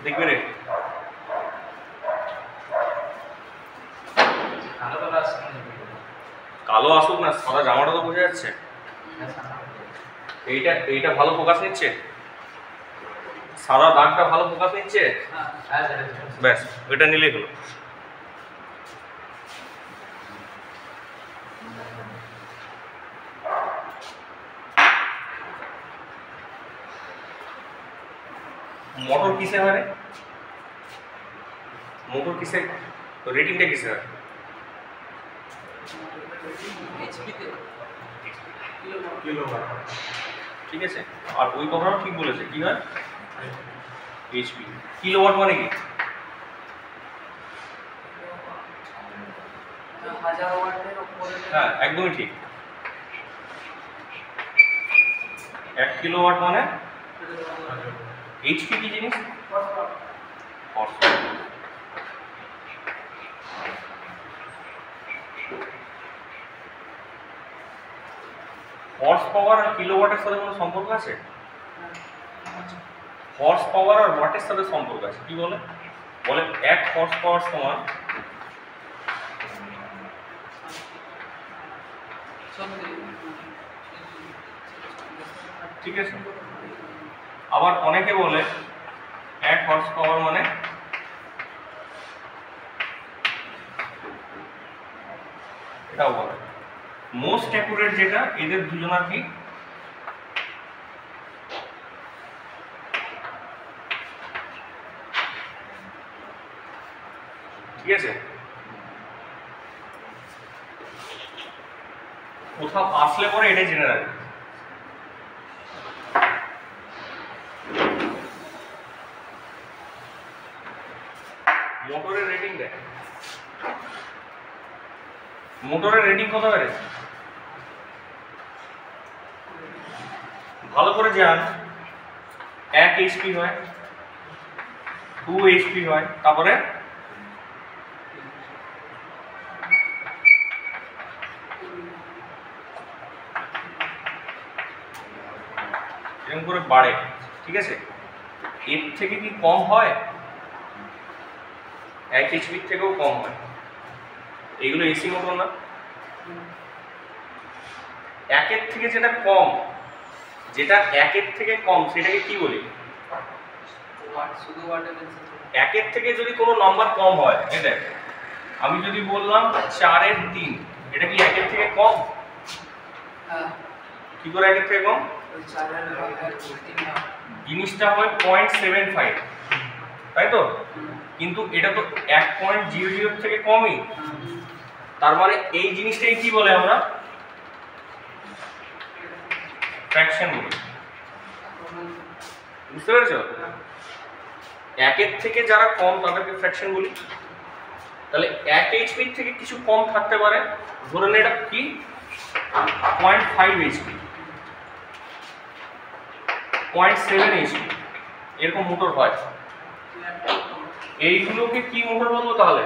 দেখবে রে কালো আসুক না, সাদা জামাটা তো বোঝা যাচ্ছে। এইটা ভালো ফোকাস নিচ্ছে, সাদা দাগটা ভালো ফোকাস নিচ্ছে। ব্যাস ওইটা নিলেই হলো। মোটর কিসে হয় রে? মোটর কিসে, রেটিংটা কিসে হয়? ঠিক আছে, আর ওই কথাটাও ঠিক বলেছে, কি হয় এইচপি। কিলোওয়াট মানে কি? হ্যাঁ একদমই ঠিক। 1 কিলোওয়াট মানে এইচপি কি জিনিস? হর্স পাওয়ার আর কিলোওয়াটের সাথে কোনো সম্পর্ক আছে? হর্স পাওয়ার আর ওয়াটের সাথে সম্পর্ক আছে। কি বলে? বলে 1 হর্স পাওয়ার সমান, ঠিক আছে। আবার অনেকে বলে 1 হর্স পাওয়ার মানে এটাও বলে। মোস্ট অ্যাকুরেট যেটা এদের দুজনার কি ঠিক আছে। কোথাও আসলে পরে এটাই জেনে রাখবে। মোটরের রেটিং দেখ, মোটরের রেটিং কত বেড়ে ভালো করে জান। 1 এইচপি হয়, 2 এইচপি হয়, তারপরে এরকম করে বাড়ে, ঠিক আছে। এর থেকে কি কম হয়? 1 এইচপি থেকেও কম হয়। এগুলো এসি মোটর না। 1 এর থেকে যেটা কম, যেটা 1 এর থেকে কম সেটাকে কি বলি? 1 এর থেকে যদি কোনো নাম্বার কম হয়, এই দেখ আমি যদি বললাম 4 এর 3, এটা কি 1 এর থেকে কম? কি করে 1 এর থেকে কম? জিনিসটা হয় 0.75, তাই তো? কিন্তু এটা তো 1.00 থেকে কমই। তার মানে এই জিনিসটাই কি বলে আমরা? ফ্র্যাকশন বলি। বুঝতে পেরেছো? 1 এর থেকে যারা কম তাদেরকে ফ্র্যাকশন বলি। তাহলে 1 এইচপি থেকে কিছু কম থাকতে পারে, ধরে নে এটা কি 0.5 এইচপি, 0.7 এইচপি, এরকম মোটর হয়। এইগুলোকে কি মোটর বলবো তাহলে?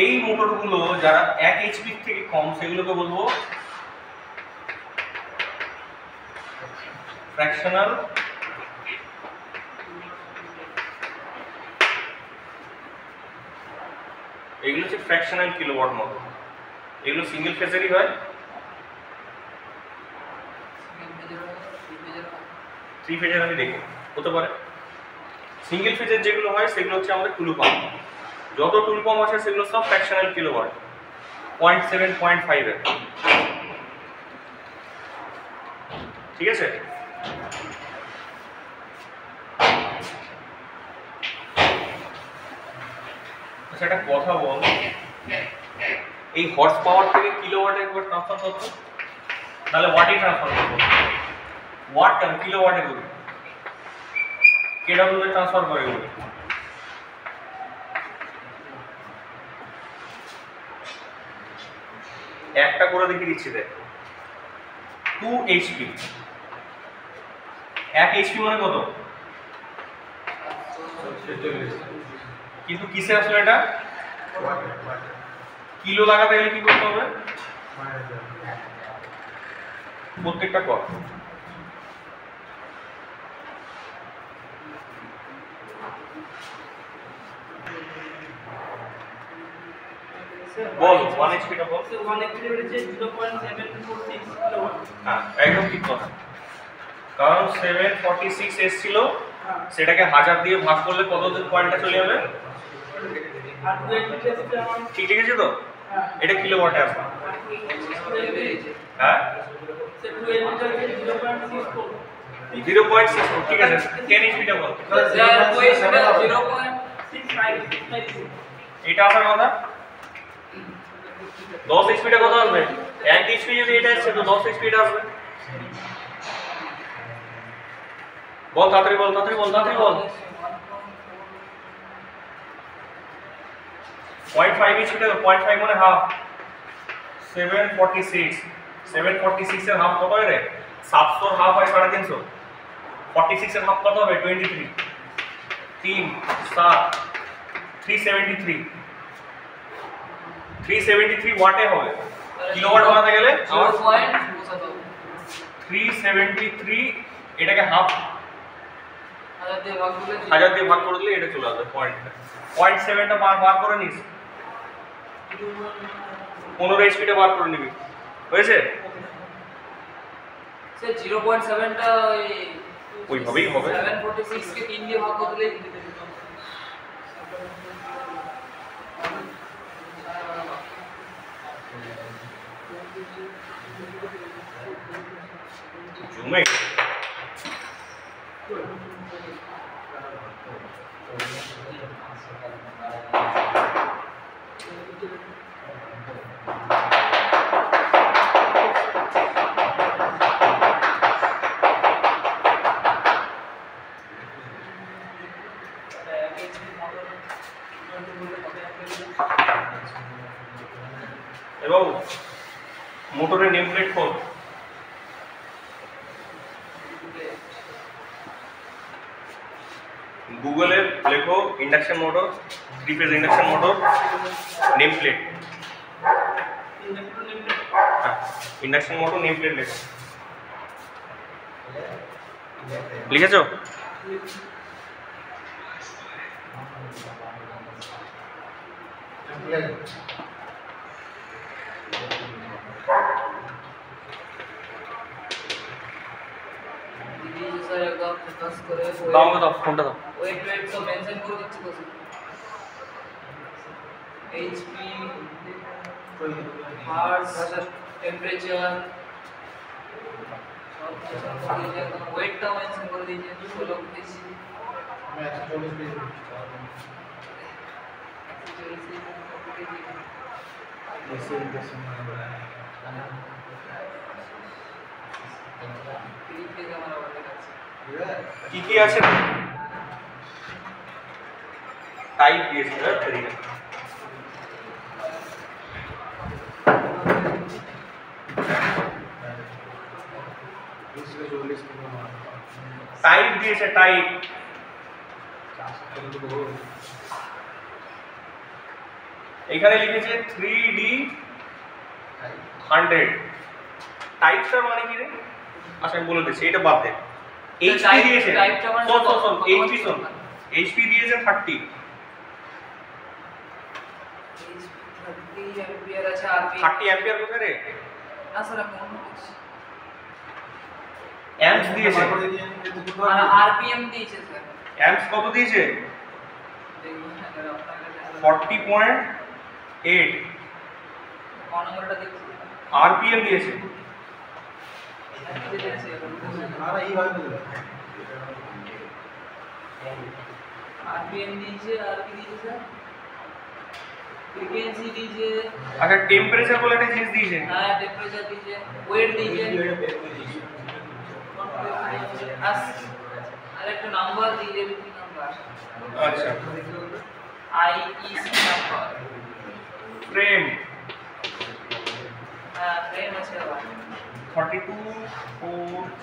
এই মোটরগুলো যারা 1 এইচপি থেকে কম সেগুলোকে বলবো ফ্র্যাকশনাল এগুলো হচ্ছে ফ্র্যাকশনাল কিলোওয়াট মোটর। এগুলো সিঙ্গেল ফেজেরই হয়, 3 ফেজের আমি দেখি হতে পারে। সিঙ্গেল ফেজের যেগুলো হয় সেগুলো হচ্ছে আমাদের টুলু পাম্প। যত টুলু পাম্প আছে সেগুলো সব ফ্র্যাকশনাল কিলোওয়াট, 0.7 0.5 এর, ঠিক আছে। আচ্ছা একটা কথা বল, এই হর্স পাওয়ার থেকে কিলোওয়াটে একবার ট্রান্সফার করতে, তাহলে ওয়াটে ট্রান্সফার করবো। ওয়াট কেন, কিলোওয়াটে করি, কেডব্লিউ এ ট্রান্সফার করে এগুলো। একটা করে দেখিয়ে দিচ্ছি দেখ, 2 এইচপি, 1 এইচপি মানে কত? কিন্তু কিসে আসলে এটা কিলো লাগাতে গেলে কি করতে হবে? প্রত্যেকটা কর বল 1 এইচপি টা বল। 1 এইচপি হচ্ছে 0.746 কিলোওয়াট। হ্যাঁ একদম ঠিক কথা, কারণ 746 এসেছিল, সেটাকে 1000 দিয়ে ভাগ করলে কত পয়েন্টটা চলে যাবে? আর 2 এইচপি তে ঠিক লিখেছি তো? এটা কিলোওয়াটে আসবে। হ্যাঁ 2 এইচপি হচ্ছে 0.64 0.64 ঠিক আছে। 10 এইচপি টা বল। 0.65 এটা আসার কথা 10 এইচপি টা কত আসবে? 1 এইচপি যদি এটা আসছে তো 10 এইচপি টা আসবে। বল তাড়াতাড়ি বল, তাড়াতাড়ি বল, তাড়াতাড়ি বল। 0.5 এইচপি টা 0.5 মানে হাফ। 746 এর হাফ কত হয় রে? 700 এর হাফ হয় 350। 46 এর হাফ কত হবে? 23 3 7 373 ওয়াটে হবে। কিলোওয়াট বানাতে গেলে 373 এটাকে হাফ 1000 দিয়ে ভাগ করে দিলে এটা চলে আসবে পয়েন্টটা। 0.7 টা বার করে নিস, 15 এইচপি টা বার করে নিবি, হয়েছে? স্যার 0.7 টা ওইভাবেই হবে। 746 কে 3 দিয়ে ভাগ করে দিলে জুমে এবং মোটরের নেম প্লেট খোল। গুগলে লেখো induction motor, 3 phase induction motor name plate. হ্যাঁ ইন্ডাকশন মোটর নেম প্লেট লেখো। লিখেছো? স্যার একদম ফোকাস করে দাও আমাকে দাও, ফোনটা দাও। ওয়েট তো মেনশন করে দিচ্ছি তো এইচপি হার্স টেম্পারেচার सब वेट का मेंशन कर दीजिए 16 पेज मैं 124 पेज কি আছে টাইপ দিয়েছে না ঠিক আছে টাইপ দিয়েছে টাইপ এখানে লিখেছে 3D 100 টাইপটা মানে কি রে আচ্ছা আমি বলে দিচ্ছি এটা বাদ দে এইচপি দিয়েছে শোন এইচপি শোন এইচপি দিয়েছে 30 एंपियर अच्छा आरपीएम 30 एंपियर কোথায় রে না স্যার কোন অ্যাম্পস দিয়েছে আরপিএম দিয়েছে স্যার অ্যাম্পস কত দিয়েছে 40.8 কোন নম্বরটা দেখছি আরপিএম দিয়েছে আর এই ভাবে বলে आरपीएम दीजिए आरपी दीजिए सर फ्रीक्वेंसी दीजिए अच्छा टेम्परेचर बोला था चीज दीजिए हां टेम्परेचर दीजिए वेट दीजिए अरे तो नंबर दीजिए भी नंबर अच्छा आईईसी नंबर फ्रेम हां फ्रेम আছে 32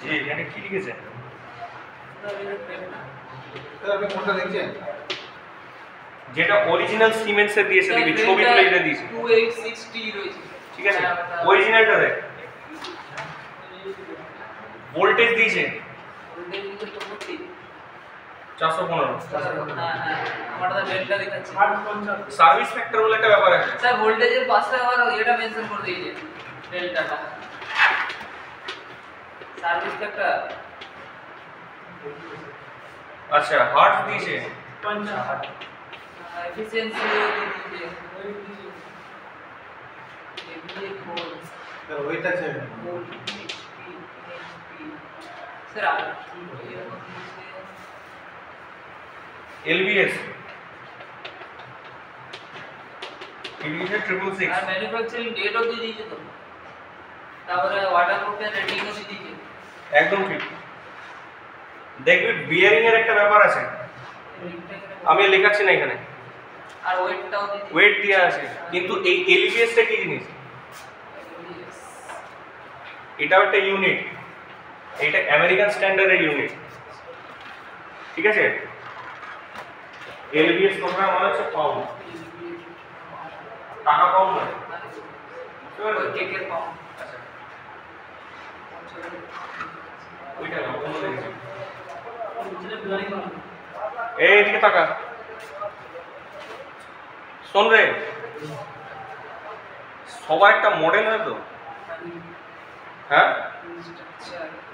এ এখানে কি লিখেছে স্যার আপনি কোনটা দেখছেন যেটা অরিজিনাল সিমেন্স এর দিয়েছে দেখবি ছবি তুলে এটা দিয়েছে 2860 রয়েছে ঠিক আছে অরিজিনালটা দেখ ভোল্টেজ দিয়েছে ভোল্টেজ দিয়েছে তো 415। হ্যাঁ হ্যাঁ আমারটা ডেল্টা দেখাচ্ছে 850 সার্ভিস ফ্যাক্টর বলে একটা ব্যাপার আছে। স্যার ভোল্টেজের পাশে আবার এটা মেনশন করে দিয়েছে ডেল্টাটা সার্ভিস ফ্যাক্টর আচ্ছা হার্টজ দিয়েছে 50 এফিসিয়েন্সি দিয়ে দিয়েছে এভিএ কোড স্যার ওইটা আছে স্যার আর এলবিএস এলবিএস 666 আর ম্যানুফ্যাকচারিং ডেটও দিয়ে দিয়েছে তো তারপরে ওয়াটারপ্রুফ এর রেটিংও দিয়ে দিয়েছে একদম ঠিক। দেখবে বিয়ারিং এর একটা ব্যাপার আছে, আমি লেখাচ্ছি না এখানে, আর ওয়েটটাও দিয়ে দিয়েছে ওয়েট দেওয়া আছে, কিন্তু এই এলবিএস টা কি জিনিস? এটাও একটা ইউনিট, এটা আমেরিকান স্ট্যান্ডার্ডের ইউনিট, ঠিক আছে? এলবিএস কথাটা মানে হচ্ছে পাউন্ড, টাকা পাউন্ড নয়, বুঝতে পারলে? ওই কেকের পাউন্ড আচ্ছা ওইটা না, অন্য দেখছি। এই দিকে তাকা, শোন রে, সবার একটা মডেল হয় তো, হ্যাঁ?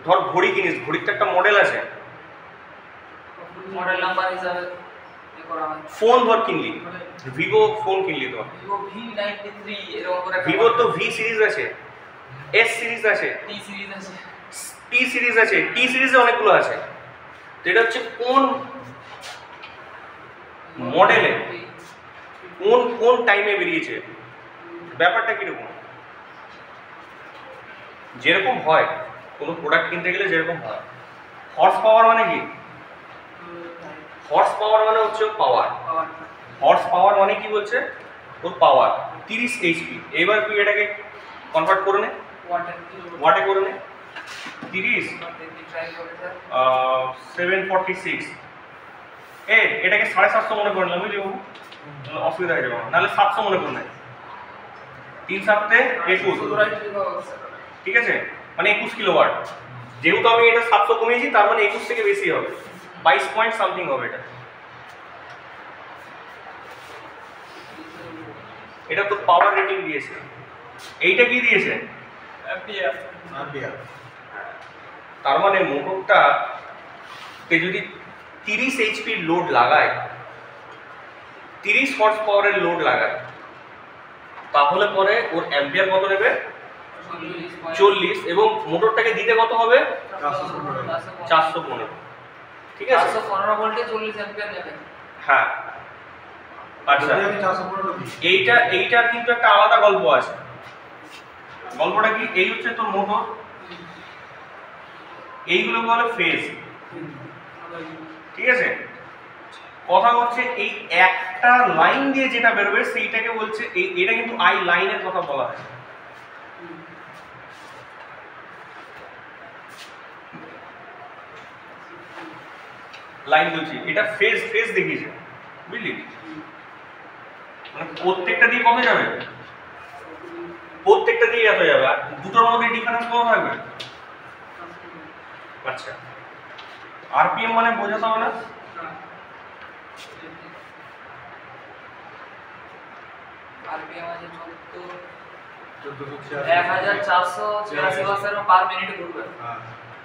ধর ঘড়ি কিনিস, ঘড়ির তো একটা মডেল আছে। মডেল নাম্বার হিসাবে এ করা হয় ফোন ধর কিনলি, ভিভো ফোন কিনলি তো, ভিভো V93 এরকম করে ভিভোর তো ভি সিরিজ আছে, এস সিরিজ আছে, টি সিরিজ আছে টি সিরিজ আছে, টি সিরিজে অনেকগুলো আছে। তো এটা হচ্ছে কোন মডেলে কোন কোন টাইমে বেরিয়েছে, ব্যাপারটা কিরকম? যেরকম হয় কোনো প্রোডাক্ট কিনতে গেলে যেরকম হয়, হর্স পাওয়ার মানে কি? হর্স পাওয়ার মানে হচ্ছে পাওয়ার, হর্স পাওয়ার মানে কি বলছে? ওর পাওয়ার 30 এইচপি। এবার তুই এটাকে কনভার্ট করে নে, ওয়াটে করে নে। 30 ট্রাই করে স্যার 746, এটাকে 750 মনে করে নিলাম, বুঝলি বাবু? অসুবিধা হয়ে যাবে, নাহলে 700 মনে করে নেয়। 3 7 21, ঠিক আছে? মানে 21 কিলোওয়াট। যেহেতু আমি এটা 700 কমিয়েছি, তার মানে 21 থেকে বেশি হবে, 22 পয়েন্ট সামথিং হবে এটা। এটা তো পাওয়ার রেটিং দিয়েছে। এইটা কি দিয়েছে? অ্যাম্পিয়ার তার মানে মোটরটা তে যদি 30 এইচপির লোড লাগায়, 30 হর্স পাওয়ারের লোড লাগায়, তাহলে পরে ওর অ্যাম্পিয়ার কত নেবে? 40, এবং মোটরটাকে দিতে কত হবে? 415, ঠিক আছে? 415 ভোল্টে 40 অ্যাম্পিয়ার যাবে হ্যাঁ। আচ্ছা, আমি 415 দিই এইটার কিন্তু একটা আলাদা গল্প আছে। গল্পটা কি? এই হচ্ছে তোর মোটর, এইগুলো বলে ফেজ, ঠিক আছে? কথা হচ্ছে এই একটা লাইন দিয়ে যেটা বেরোবে সেইটাকে বলছে, এটা কিন্তু আই লাইনের কথা বলা হয়। লাইন বলছি, এটা ফেজ, ফেজ দেখিয়েছে, বুঝলি? মানে প্রত্যেকটা দিয়ে কত যাবে? প্রত্যেকটা দিয়ে এত যাবে, আর দুটোর মধ্যে ডিফারেন্স কত থাকবে? আচ্ছা, আরপিএম মানে বোঝাতে হবে না? আরপিএম আছে 1486 1486 পার মিনিট ঘুরবে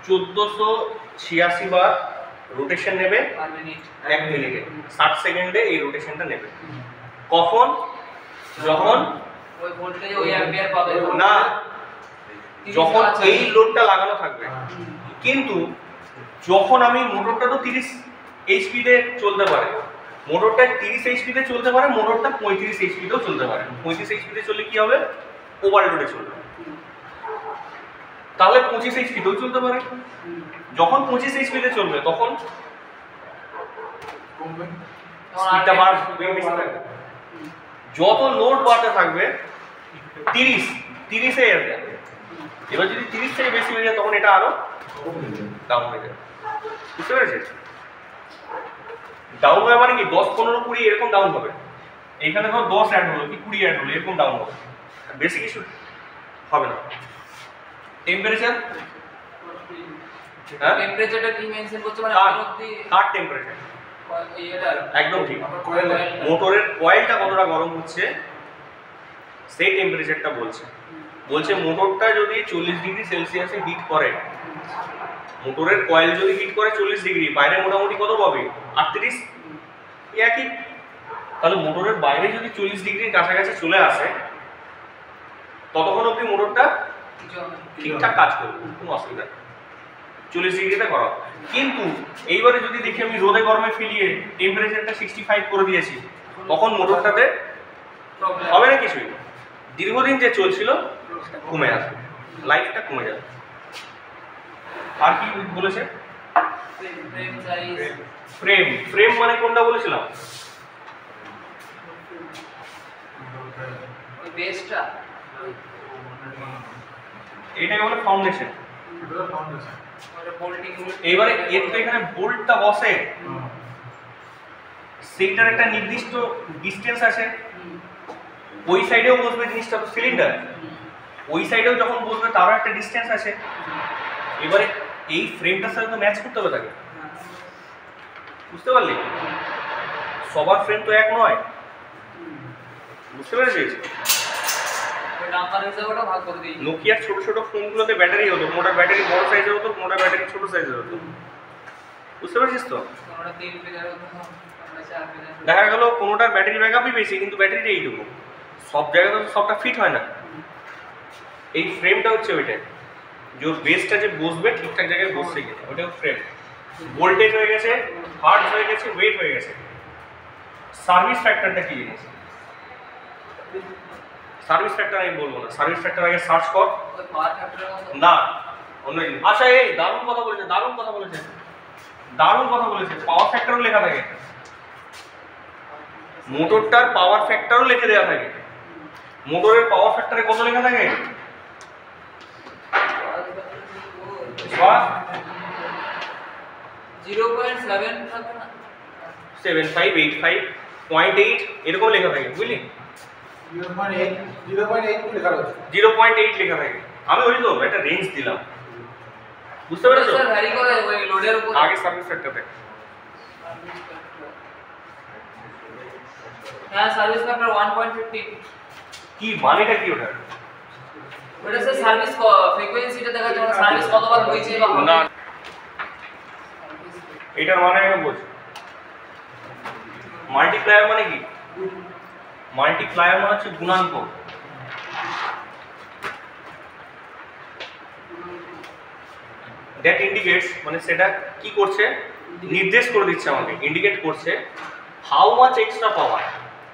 1486 বার রোটেশন নেবে পার মিনিট 1 মিনিটে, 60 সেকেন্ডে এই রোটেশনটা নেবে। কখন? যখন ওই ভোল্টেজে ওই অ্যাম্পিয়ার পাবে না, যখন এই লোডটা লাগানো থাকবে। কিন্তু যখন আমি মোটরটা তো 30 এইচপিতে চলতে পারে, মোটরটা 30 এইচপিতে চলতে পারে, মোটরটা 35 এইচপিতেও চলতে পারে। 35 এইচপিতে চললে কি হবে? ওভারলোডে চলবে। তাহলে 25 এইচপিতেও চলতে পারে। যখন 25 এইচপিতে চলবে তখন স্পিডটা বাড়বে, বেশি থাকবে। যত লোড বাড়তে থাকবে 30 এ যাবে। এবার যদি 30 থেকে বেশি হয়ে যায় তখন এটা আরো ডাউন হয়ে যাবে, বুঝতে পেরেছিস? ডাউন হয় মানে কি 10 15 20 এরকম ডাউন হবে। এইখানে ধর 10 অ্যাড হলো কি 20 অ্যাড হলো, এরকম ডাউন হবে, বেশি কিছু হবে না। টেম্পারেচার হ্যাঁ টেম্পারেচারটা কি মেনশন করছে মানে কার অবধি কার টেম্পারেচার এটা একদম ঠিক। কয়েল মোটরের কয়েলটা কতটা গরম হচ্ছে সেই টেম্পারেচারটা বলছে। বলছে মোটরটা যদি 40 ডিগ্রি সেলসিয়াসে হিট করে, মোটরের কয়েল যদি হিট করে 40 ডিগ্রি, বাইরে মোটামুটি কত পাবে 38, একই। তাহলে মোটরের বাইরে যদি 40 ডিগ্রির কাছাকাছি চলে আসে ততক্ষণ অবধি মোটরটা ঠিকঠাক কাজ করবে, কোনো অসুবিধা নেই, 40 ডিগ্রিতে করা। কিন্তু এইবারে যদি দেখি আমি রোদে গরমে ফেলিয়ে টেম্পারেচারটা 65 করে দিয়েছি, তখন মোটরটাতে হবে না কিছুই, দীর্ঘদিন যে চলছিল কমে আসবে, লাইফটা কমে যাবে। আর কি বলেছে? ফ্রেম সাইজ ফ্রেম, ফ্রেম মানে কোনটা বলেছিলাম? ওই বেসটা এটাকে বলে ফাউন্ডেশন। ওটা বোল্টিং এবারে এর তো এখানে বোল্টটা বসে, সেইটার একটা নির্দিষ্ট ডিসটেন্স আছে, ওই সাইডেও বসবে জিনিসটা, তো সিলিন্ডার ওই সাইডেও যখন বসবে তারও একটা ডিসটেন্স আছে। এবারে এই ফ্রেমটার সাথে তো ম্যাচ করতে হবে তাকে, বুঝতে পারলি? সবার ফ্রেম তো এক নয়, বুঝতে পেরেছিস? নাম্বার হিসাবেটা ভাগ করে দিই। নোকিয়ার ছোট ছোট ফোনগুলোতে ব্যাটারি হতো, মোটা ব্যাটারি বড় সাইজের হতো, মোটা ব্যাটারি ছোট সাইজের হতো, বুঝতে পেরেছিস তো? আমরা 3 পিলার হতো, আমরা 4 পিলার। দেখা গেল কোনোটার ব্যাটারি ব্যাকআপই বেশি কিন্তু ব্যাটারিটা এইটুকু, সব জায়গাতে তো সবটা ফিট হয় না। এই ফ্রেমটা হচ্ছে ওইটাই, যে বেসটা যে বসবে ঠিকঠাক জায়গায় বসছে কিনা, ওইটা ফ্রেম। ভোল্টেজ হয়ে গেছে, হার্জ হয়ে গেছে, ওয়েট হয়ে গেছে। সার্ভিস ফ্যাক্টরটা কি জিনিস? সার্ভিস ফ্যাক্টর আমি বলবো না, সার্ভিস ফ্যাক্টর আগে সার্চ কর। ওই পাওয়ার ফ্যাক্টরের মতো না, অন্য জিনিস। আচ্ছা, এই দারুণ কথা বলেছে, দারুণ কথা বলেছে, দারুণ কথা বলেছে। পাওয়ার ফ্যাক্টরও লেখা থাকে, মোটরটার পাওয়ার ফ্যাক্টরও লিখে দেওয়া থাকে। মোটরের পাওয়ার ফ্যাক্টরে কত লেখা থাকে? 0.7 থাকে না? 7585 0.8 এরকম লেখা থাকে, বুঝলি? 0.8 লেখা রয়েছে। 0.8 লেখা থাকে। আমি ওই তো একটা রেঞ্জ দিলাম, বুঝতে পেরেছো? স্যার ভ্যারি করে ওই লোডের উপর। আগে সার্ভিস ফ্যাক্টর থাকে। হ্যাঁ, সার্ভিস ফ্যাক্টর 1.50। কি মানেটা কি ওটা? ওটা স্যার সার্ভিস ফ্রিকোয়েন্সিটা দেখা যাচ্ছে, সার্ভিস কতবার হয়েছে বা হবে। না, এটার মানে আমি বলছি। মাল্টিপ্লায়ার মানে কি? মাল্টিপ্লায়ার মানে হচ্ছে গুণাঙ্ক। দ্যাট ইন্ডিকেটস, মানে সেটা কি করছে, নির্দেশ করে দিচ্ছে আমাকে, ইন্ডিকেট করছে হাউ মাচ এক্সট্রা পাওয়ার,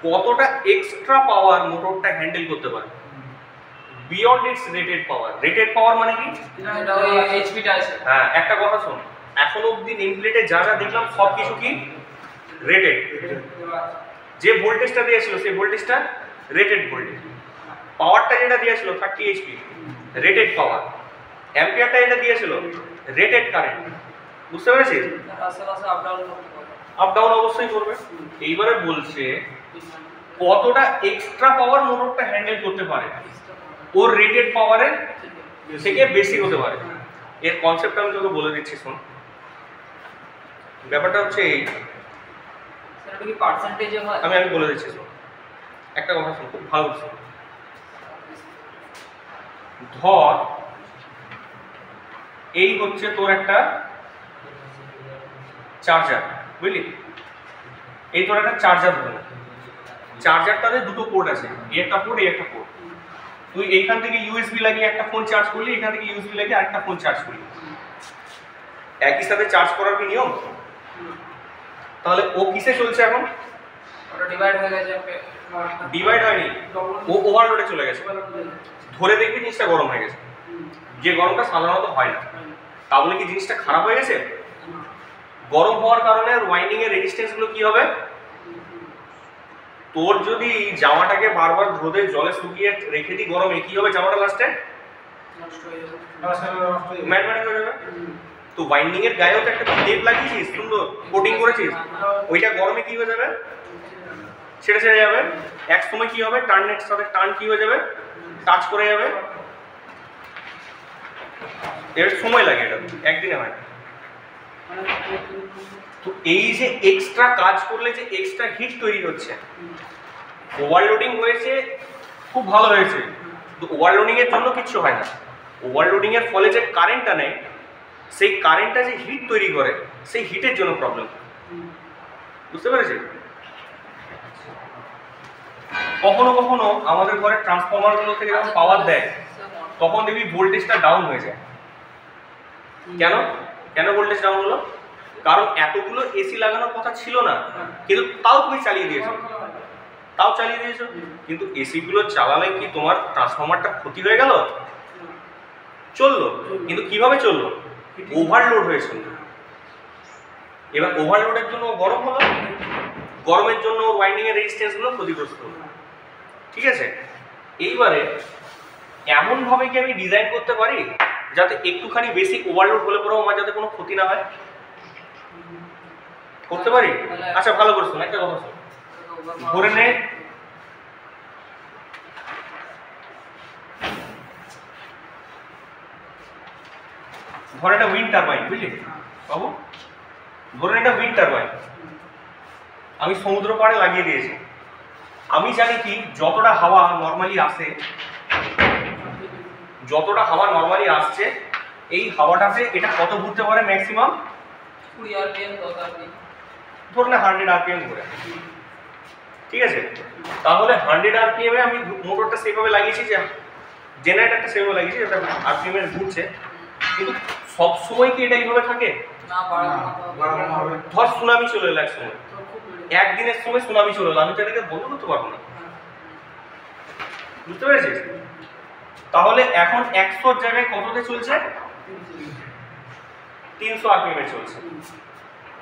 কতটা এক্সট্রা পাওয়ার মোটরটা হ্যান্ডেল করতে পারে beyond it's rated power. Rated power মানে কি? এটা ওই এইচপিটা আছে। হ্যাঁ, একটা কথা শোন, এখন অবধি নেম প্লেটে যা যা দেখলাম সব কিছু কি রেটেড। যে ভোল্টেজটা দিয়েছিল সেই ভোল্টেজটা রেটেড ভোল্টেজ, পাওয়ারটা যেটা দিয়েছিল 30 এইচপি রেটেড পাওয়ার, অ্যাম্পিয়ারটা যেটা দিয়েছিল রেটেড কারেন্ট, বুঝতে পেরেছিস? আশেপাশে আপ ডাউন করতে পারে। আপ ডাউন অবশ্যই করবে। এইবারে বলছে কতটা এক্সট্রা পাওয়ার মোটরটা হ্যান্ডেল করতে পারে, ওর রেটেড পাওয়ারের থেকে বেশি হতে পারে। এর কনসেপ্ট আমি তোকে বলে দিচ্ছি, শোন। ব্যাপারটা হচ্ছে এই, স্যার এটা কি পার্সেন্টেজে হয়? আমি বলে দিচ্ছি, শোন। একটা কথা শোন, খুব ভালো শোন। ধর এই হচ্ছে তোর একটা চার্জার, বুঝলি? এই তোর একটা চার্জার ধরে, চার্জারটাতে দুটো পোর্ট আছে, এই একটা পোর্ট, এই একটা পোর্ট। তুই এইখান থেকে ইউএসবি লাগিয়ে একটা ফোন চার্জ করলি, এখান থেকে ইউএসবি লাগিয়ে আরেকটা ফোন চার্জ করলি, একই সাথে চার্জ করার কি নিয়ম? তাহলে ও কিসে চলছে এখন? ওটা ডিভাইড হয়ে গেছে। ডিভাইড হয়নি, ও ওভারলোডে চলে গেছে। ধরে দেখবি জিনিসটা গরম হয়ে গেছে, যে গরমটা সাধারণত হয় না। তা বলে কি জিনিসটা খারাপ হয়ে গেছে? গরম হওয়ার কারণে ওয়াইন্ডিং এর রেজিস্ট্যান্স গুলো কি হবে? তোর যদি জামাটাকে বারবার রোদে জলে শুকিয়ে রেখে দিই গরমে, কি হবে? জামাটা লাস্টে নষ্ট হয়ে যাবে। ম্যাট ম্যাট হয়ে যাবে। তো ওয়াইন্ডিং এর গায়েও তো একটা টেপ লাগিয়েছিস, সুন্দর কোটিং করেছিস, ওইটা গরমে কি হয়ে যাবে? ছেড়ে ছেড়ে যাবে। এক সময় কি হবে? টার্নের সাথে টার্ন কি হয়ে যাবে? টাচ করে যাবে। এর সময় লাগে, এটা একদিনে হয় না। তো এই যে এক্সট্রা কাজ করলে যে এক্সট্রা হিট তৈরি হচ্ছে, ওভারলোডিং হয়েছে খুব ভালো হয়েছে, তো ওভারলোডিং এর জন্য কিছু হয় না। ওভারলোডিং এর ফলে যে কারেন্টটা নেয়, সেই কারেন্টটা যে হিট তৈরি করে, সেই হিটের জন্য প্রবলেম। বুঝতে পেরেছি? কখনো কখনো আমাদের ঘরে ট্রান্সফরমারগুলো থেকে যখন পাওয়ার দেয়, তখন দেখবি ভোল্টেজটা ডাউন হয়ে যায়। কেন কেন ভোল্টেজ ডাউন হলো? কারণ এতগুলো এসি লাগানোর কথা ছিল না, কিন্তু তাও তুমি চালিয়ে দিয়েছো, কিন্তু এসি গুলো চালালে কি তোমার ট্রান্সফরমারটা ক্ষতি হয়ে গেল? চললো, কিন্তু কিভাবে চললো? ওভারলোড হয়েছিল। এবার ওভারলোডের জন্য গরম হলো, গরমের জন্য ওয়াইন্ডিং এর রেজিস্ট্যান্স গুলো ক্ষতিগ্রস্ত হলো। ঠিক আছে, এইবারে এমন ভাবে কি আমি ডিজাইন করতে পারি যাতে একটুখানি বেশি ওভারলোড হলে পরেও আমার যাতে কোনো ক্ষতি না হয়? করতে পারি। আচ্ছা ভালো করে শোন, একটা কথা শোন। ধরে নে ধরে একটা উইন্ড টারবাইন, বুঝলি বাবু? ধরে একটা উইন্ড টারবাইন আমি সমুদ্র পাড়ে লাগিয়ে দিয়েছি। আমি জানি কি যতটা হাওয়া নর্মালি আসে, আসছে, এই হাওয়াটাতে এটা কত ঘুরতে পারে? ম্যাক্সিমাম 20 rpm 10 rpm, ধরুন 100 rpm ঘুরে। ঠিক আছে, তাহলে 100 rpm এ আমি মোটরটা সেভাবে লাগিয়েছি, যে জেনারেটরটা সেভাবে লাগিয়েছি যেটা rpm এর ঘুরছে, কিন্তু সব সময় কি এটা এইভাবে থাকে? না, বাড়ানো হবে। ধর সুনামি চলে এলো এক সময়, একদিনের সময় সুনামি চলে এলো, আমি তো এটাকে বন্ধ করতে পারবো না। বুঝতে পেরেছিস? তাহলে এখন 100 জায়গায় কততে চলছে? 300 rpm এ চলছে।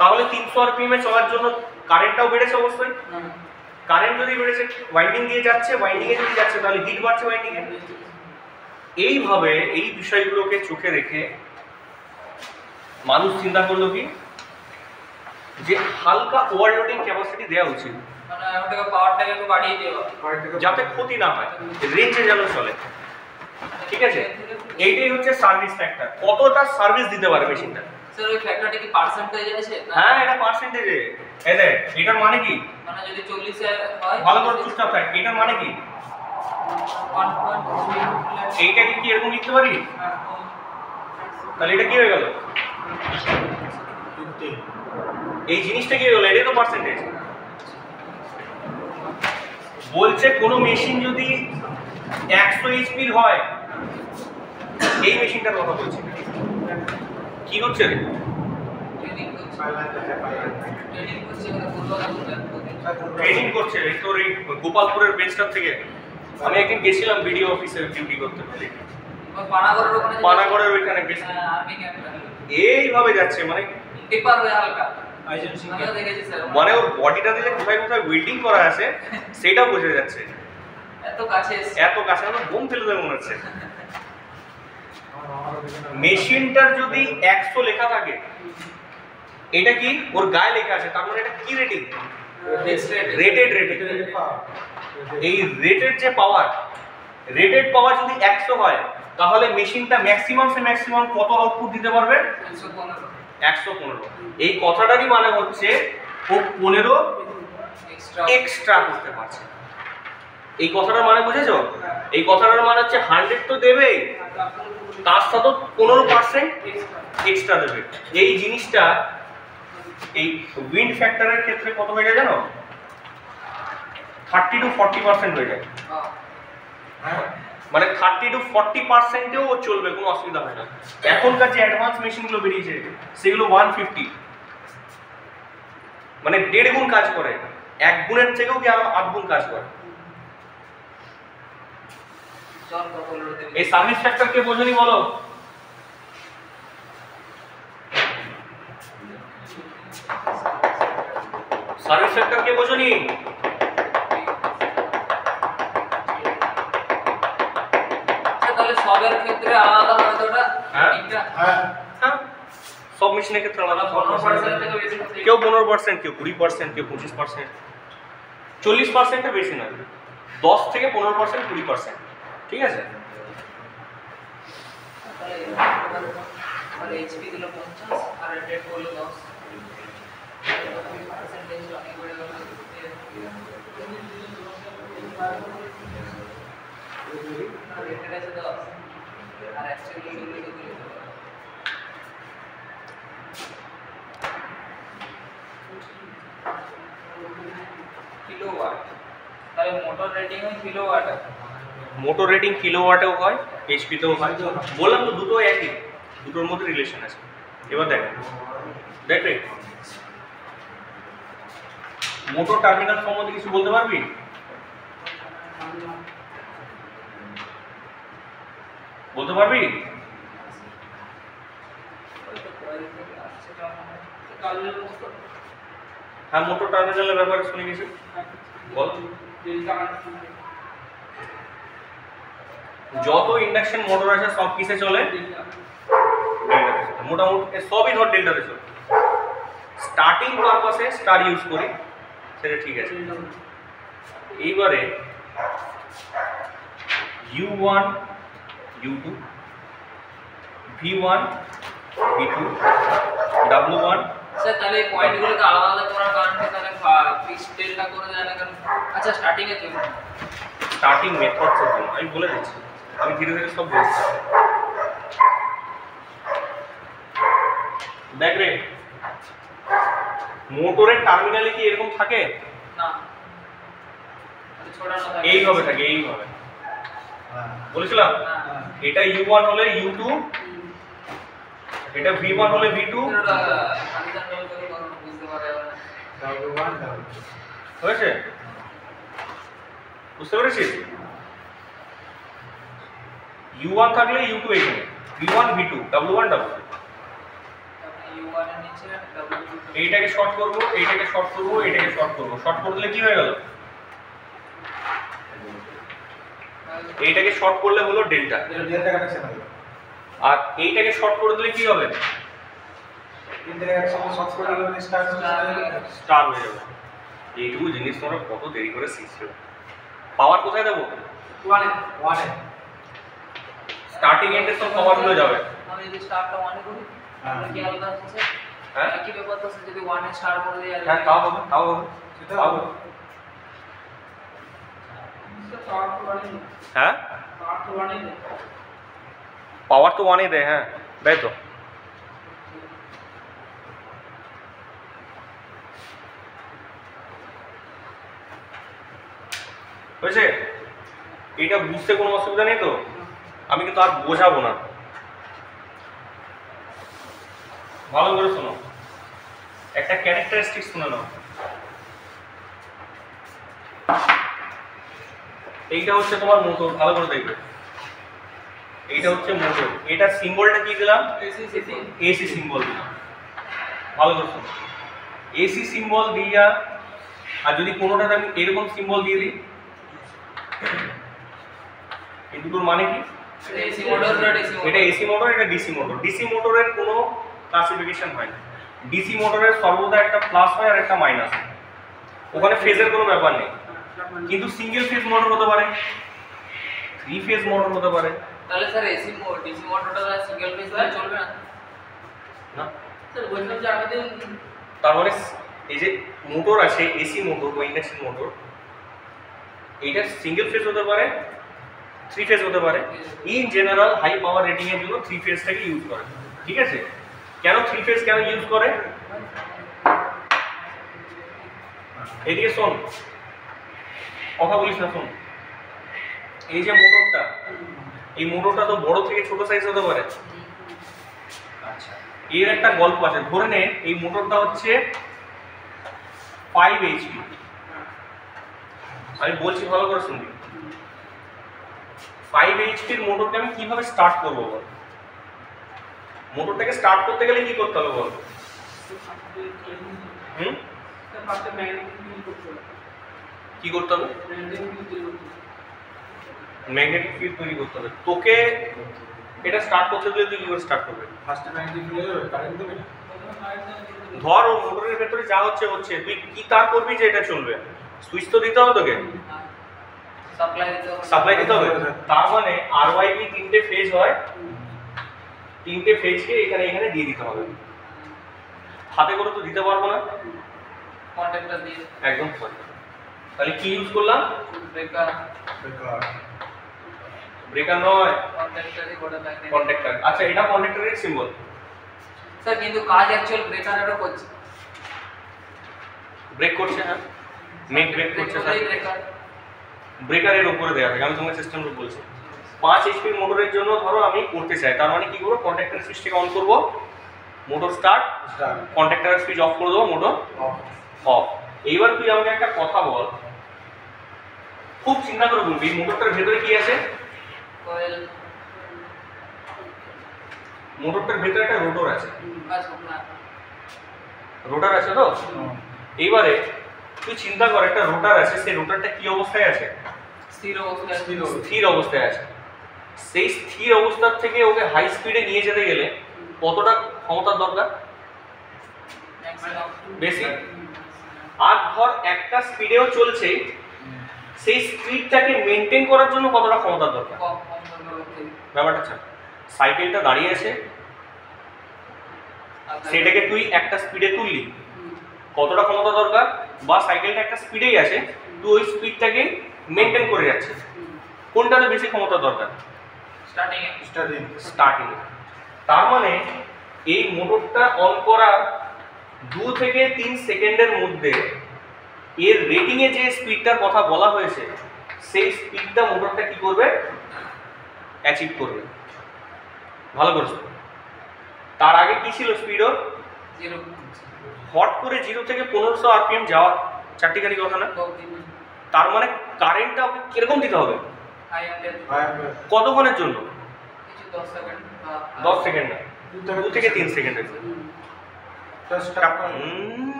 তাহলে 300 rpm এ চলার জন্য কারেন্টটাও বেড়েছে অবশ্যই। কারেন্ট যদি বেড়েছে, ওয়াইন্ডিং দিয়ে যাচ্ছে, ওয়াইন্ডিং এ যদি যাচ্ছে তাহলে হিট বাড়ছে ওয়াইন্ডিং এ। এইভাবে এই বিষয়গুলোকে চোখে রেখে মানুষ চিন্তা করলো কি, যে হালকা ওভারলোডিং ক্যাপাসিটি দেওয়া উচিত, মানে ওটাকে পাওয়ারটাকে একটু বাড়িয়ে দেওয়া, যাতে ক্ষতি না হয়, রেঞ্জে যেন চলে। ঠিক আছে, এইটাই হচ্ছে সার্ভিস ফ্যাক্টর, কতটা সার্ভিস দিতে পারে মেশিনটা। স্যার ওই ফ্যাক্টরটা কি পার্সেন্টেজে আছে? হ্যাঁ, এটা পার্সেন্টেজে। এই দেখ, এটার মানে কি? মানে যদি 40 এ হয়, ভালো করে চুপচাপ থাক। এটার মানে কি? 1.3 এইটাকে কি এরকম লিখতে পারি? তাহলে এটা কি হয়ে গেল? এই জিনিসটা কি হয়ে গেল? এটাই তো পার্সেন্টেজ। বলছে কোনো মেশিন যদি 100 এইচপি হয়, এই মেশিনটার কথা বলছি। কি হচ্ছে রে? ট্রেনিং করছে এই তোর এই গোপালপুরের বেঞ্চটার থেকে। আমি একদিন গেছিলাম বিডিও অফিসে ডিউটি করতে, বুঝলি? পানাগড়ের ওইখানে গেছি। এইভাবে যাচ্ছে, মানে পেপার হয়ে হালকা, মানে ওর বডিটা দিলে কোথায় কোথায় ওয়েল্ডিং করা আছে সেটাও বোঝা যাচ্ছে। এত কাছে আমার বোম ফেলে দেবে মনে হচ্ছে। মেশিনটার যদি 100 লেখা থাকে, এটা কি ওর গায়ে লেখা আছে, তার মানে এটা কি রেটিং? Rated rating. এই রেটেড যে পাওয়ার, রেটেড পাওয়ার যদি 100 হয়, তাহলে মেশিনটা ম্যাক্সিমাম সে ম্যাক্সিমাম কত আউটপুট দিতে পারবে? 115। এই কথাটারই মানে হচ্ছে ও 15 এক্সট্রা করতে পারছে। এই কথাটার মানে বুঝেছো? এই কথাটার মানে হচ্ছে 100 তো দেবেই, তার সাথে 15% এক্সট্রা দেবে। এই জিনিসটা এই উইন্ড ফ্যাক্টরের ক্ষেত্রে কত হয়ে যায় জানো? 30 to 40% হয়ে যায়। মানে 30 to 40%-এও চলবে, কোনো অসুবিধা হয় না। এখনকার যে অ্যাডভান্স মেশিনগুলো বেরিয়েছে সেগুলো 150, মানে 1.5 গুণ কাজ করে, 1 গুণের থেকেও কি আরো 8 গুণ কাজ করে। এই সার্ভিস ফ্যাক্টর কে বোঝনি বলো? সার্ভিস ফ্যাক্টর কে বোঝনি? তাহলে সবের ক্ষেত্রে আলাদা হয় তো ওটা? হ্যাঁ, সব মেশিনের ক্ষেত্রে আলাদা। 15% থেকে বেশি, কেউ 15%, কেউ 20%, কেউ 25%, 40%-এর বেশি না, 10 থেকে 15%, 20%। ঠিক আছে, তাহলে এইচপি দিল 50 আর রেটেড করলো 10 পার্সেন্টেজ অনেক বেড়ে গেল আর রেটেড আছে 10 আর অ্যাকচুয়ালি দিল কিলোওয়াট তাহলে মোটর রেটিং হয় কিলোওয়াট মোটর রেটিং কিলোওয়াটেও হয় এইচপিতেও হয় বললাম তো দুটো একই দুটোর মধ্যে রিলেশন আছে এবার দেখ রে মোটর টার্মিনাল সম্বন্ধে কিছু বলতে পারবি হ্যাঁ মোটর টার্মিনালের ব্যাপারে শুনে গেছি বল যত ইন্ডাকশন মোটর আছে সব কিসে চলে মোটামুটি সবই ধর ডেল্টাতে চলে স্টার্টিং পারপাসে স্টার ইউজ করি সেটা ঠিক আছে এইবারে U1 U2 V1 V2 W1 sir তাহলে এই পয়েন্টগুলোকে আলাদা আলাদা করার কারণে তাহলে ফিক্সড ডেল্টা করে দেয় না কারণ আচ্ছা স্টার্টিং এর জন্য স্টার্টিং মেথডস এর জন্য আমি বলে দিচ্ছি আমি ধীরে ধীরে সব বলছি দেখ রে মোটরের টার্মিনালে কি এরকম থাকে না ছোড়ানো থাকে এইভাবে থাকে এইভাবে বলেছিলাম এটা U1 হলে U2 এটা V1 হলে V2 হয়েছে বুঝতে পেরেছিস U1 থাকলে U2 এখানে V1 V2 W1 W2 U1 এর নিচে W2 এইটাকে শর্ট করব এইটাকে শর্ট করব এইটাকে শর্ট করব শর্ট করে দিলে কি হয়ে গেল এইটাকে শর্ট করলে হলো ডেল্টা ডেল্টা কানেকশন হবে আর এইটাকে শর্ট করে দিলে কি হবে তিনটে একসাথে শর্ট করে দিলে স্টার হয়ে যাবে এইটুকু জিনিস তোমরা কত দেরি করে শিখছো পাওয়ার কোথায় দেবো 1 এ স্টার্টিং এন্ডে সব পাওয়ার গুলো যাবে আমি যদি স্টারটা 1 এ করি তাহলে কি আলাদা হচ্ছে হ্যাঁ একই ব্যাপার তো আছে যদি 1 এ স্টার করে দেই আর হ্যাঁ তাও হবে হ্যাঁ পাওয়ার তো 1 এ দেয় হ্যাঁ দেয় তো হয়েছে এটা বুঝতে কোনো অসুবিধা নেই তো আমি কিন্তু আর বোঝাবো না ভালো করে শোনো একটা ক্যারেক্টারিস্টিক শুনে নাও এইটা হচ্ছে তোমার মোটর ভালো করে দেখবে এইটা হচ্ছে মোটর এটা সিম্বলটা কি দিলাম এসি সিম্বল দিলাম ভালো করে শোনো এসি সিম্বল দিয়া আর যদি কোনোটাতে আমি এরকম সিম্বল দিয়ে দিই এই দুটোর মানে কি এসি মোটর এটা এসি মোটর এটা ডিসি মোটর ডিসি মোটরের কোনো ক্লাসিফিকেশন হয় না ডিসি মোটরের সর্বদা একটা প্লাস হয় আর একটা মাইনাস হয় ওখানে ফেজের কোনো ব্যাপার নেই কিন্তু সিঙ্গেল ফেজ মোটর হতে পারে থ্রি ফেজ মোটর হতে পারে তাহলে স্যার এসি ডিসি মোটরটা সিঙ্গেল ফেজ হলে চলবে না না স্যার বলছিলাম যে আগে দিন তার মানে এই যে মোটর আছে এসি মোটর বা ইন্ডাকশন মোটর এইটা সিঙ্গেল ফেজ হতে পারে থ্রি ফেজ হতে পারে in general high power rating এর জন্য থ্রি ফেজটাকে ইউজ করে ঠিক আছে কেন থ্রি ফেজ কেন ইউজ করে এদিকে শোন কথা বলিস না শোন এই যে মোটরটা এই মোটরটা তো বড় থেকে ছোট সাইজ হতে পারে আচ্ছা এর একটা গল্প আছে ধরে নে এই মোটরটা হচ্ছে 5 এইচপি আমি বলছি ভালো করে শুনবি 5 এইচপির মোটরকে আমি কিভাবে স্টার্ট করব বল মোটরটাকে স্টার্ট করতে গেলে কি করতে হবে বল কি করতে হবে ম্যাগনেটিক ফিল্ড তৈরি করতে হবে তোকে এটা স্টার্ট করতে দিলে তুই কি করে স্টার্ট করবে ফার্স্ট ম্যাগনেটিক ফিল্ড হবে কারেন্ট দেবে না ধর ও মোটরের ভেতরে যা হচ্ছে হচ্ছে তুই কি তার করবি যে এটা চলবে সুইচ তো দিতে হবে তোকে সাপ্লাই দিতে হবে তার মানে আরওয়াইবি তিনটে ফেজ হয় তিনটে ফেজকে এখানে এখানে দিয়ে দিতে হবে। হাতে করে তো দিতে পারবো না, কন্ট্যাক্টর দিয়ে একদম সঠিক। তাহলে কি ইউজ করলাম? ব্রেকার ব্রেকার নয়, কন্ট্যাক্টরই বড় ম্যাগনেট কন্ডাক্টর। আচ্ছা এটা কন্ডাক্টরের সিম্বল। স্যার কিন্তু কাজ অ্যাকচুয়াল ব্রেকারেরও করছে। ব্রেক করছে, হ্যাঁ মেক ব্রেক করছে স্যার। ব্রেকার ব্রেকারের উপরে দেওয়া থাকে, আমি তোমাকে সিস্টেম রুল বলছি। 5 এইচপি মোটরের জন্য ধরো আমি করতে চাই, তার মানে কি করবো? কন্ডাক্টর সুইচটাকে অন করবো, motor start, conductor switch off করে দেবো, মোটর অফ। এইবার তুই আমাকে একটা কথা বল, খুব চিন্তা করে বলবি, মোটরটার ভেতরে কি আছে? কয়েল মোটরটার ভেতরে একটা রোটর আছে, আচ্ছা না রোটার আছে তো? এইবারে তুই চিন্তা কর, একটা রোটার আছে, সেই রোটারটা কি অবস্থায় আছে? স্থির অবস্থায় স্থির অবস্থায় আছে। সেই স্থির অবস্থার থেকে ওকে হাই স্পিডে নিয়ে যেতে গেলে কতটা ক্ষমতার দরকার? ম্যাক্সিমাম বেশি। আর ধর একটা স্পিডেও চলছে, সেই স্পিডটাকে মেনটেন করার জন্য কতটা ক্ষমতার দরকার? কম কম দরকার হচ্ছে ব্যাপারটা আছে। সাইকেলটা দাঁড়িয়ে আছে, সেটাকে তুই একটা স্পিডে তুললি, কতটা ক্ষমতা দরকার? বা সাইকেলটা একটা স্পিডেই আছে, তুই ওই স্পিডটাকে মেনটেন করে যাচ্ছিস, কোনটাতে বেশি ক্ষমতা দরকার? স্টার্টিং এ স্টার্টিং। তার মানে এই মোটরটা অন করার 2 থেকে 3 সেকেন্ডের মধ্যে এর রেটিং এ যে স্পিডটার কথা বলা হয়েছে, সেই স্পিডটা মোটরটা কি করবে? অ্যাচিভ করবে। ভালো করে শোনো। তার আগে কি ছিল স্পিড? ওর জিরো হট করে 0 থেকে 1500 আরপিএম যাওয়া, চারটিখানি কথা না? তার মানে কারেন্টটা ওকে কিরকম দিতে হবে? হাই অ্যাম্পিয়ার কতক্ষণের জন্য? কিছু 10 সেকেন্ড 10 সেকেন্ড না, 2 থেকে 3 সেকেন্ডের জন্য।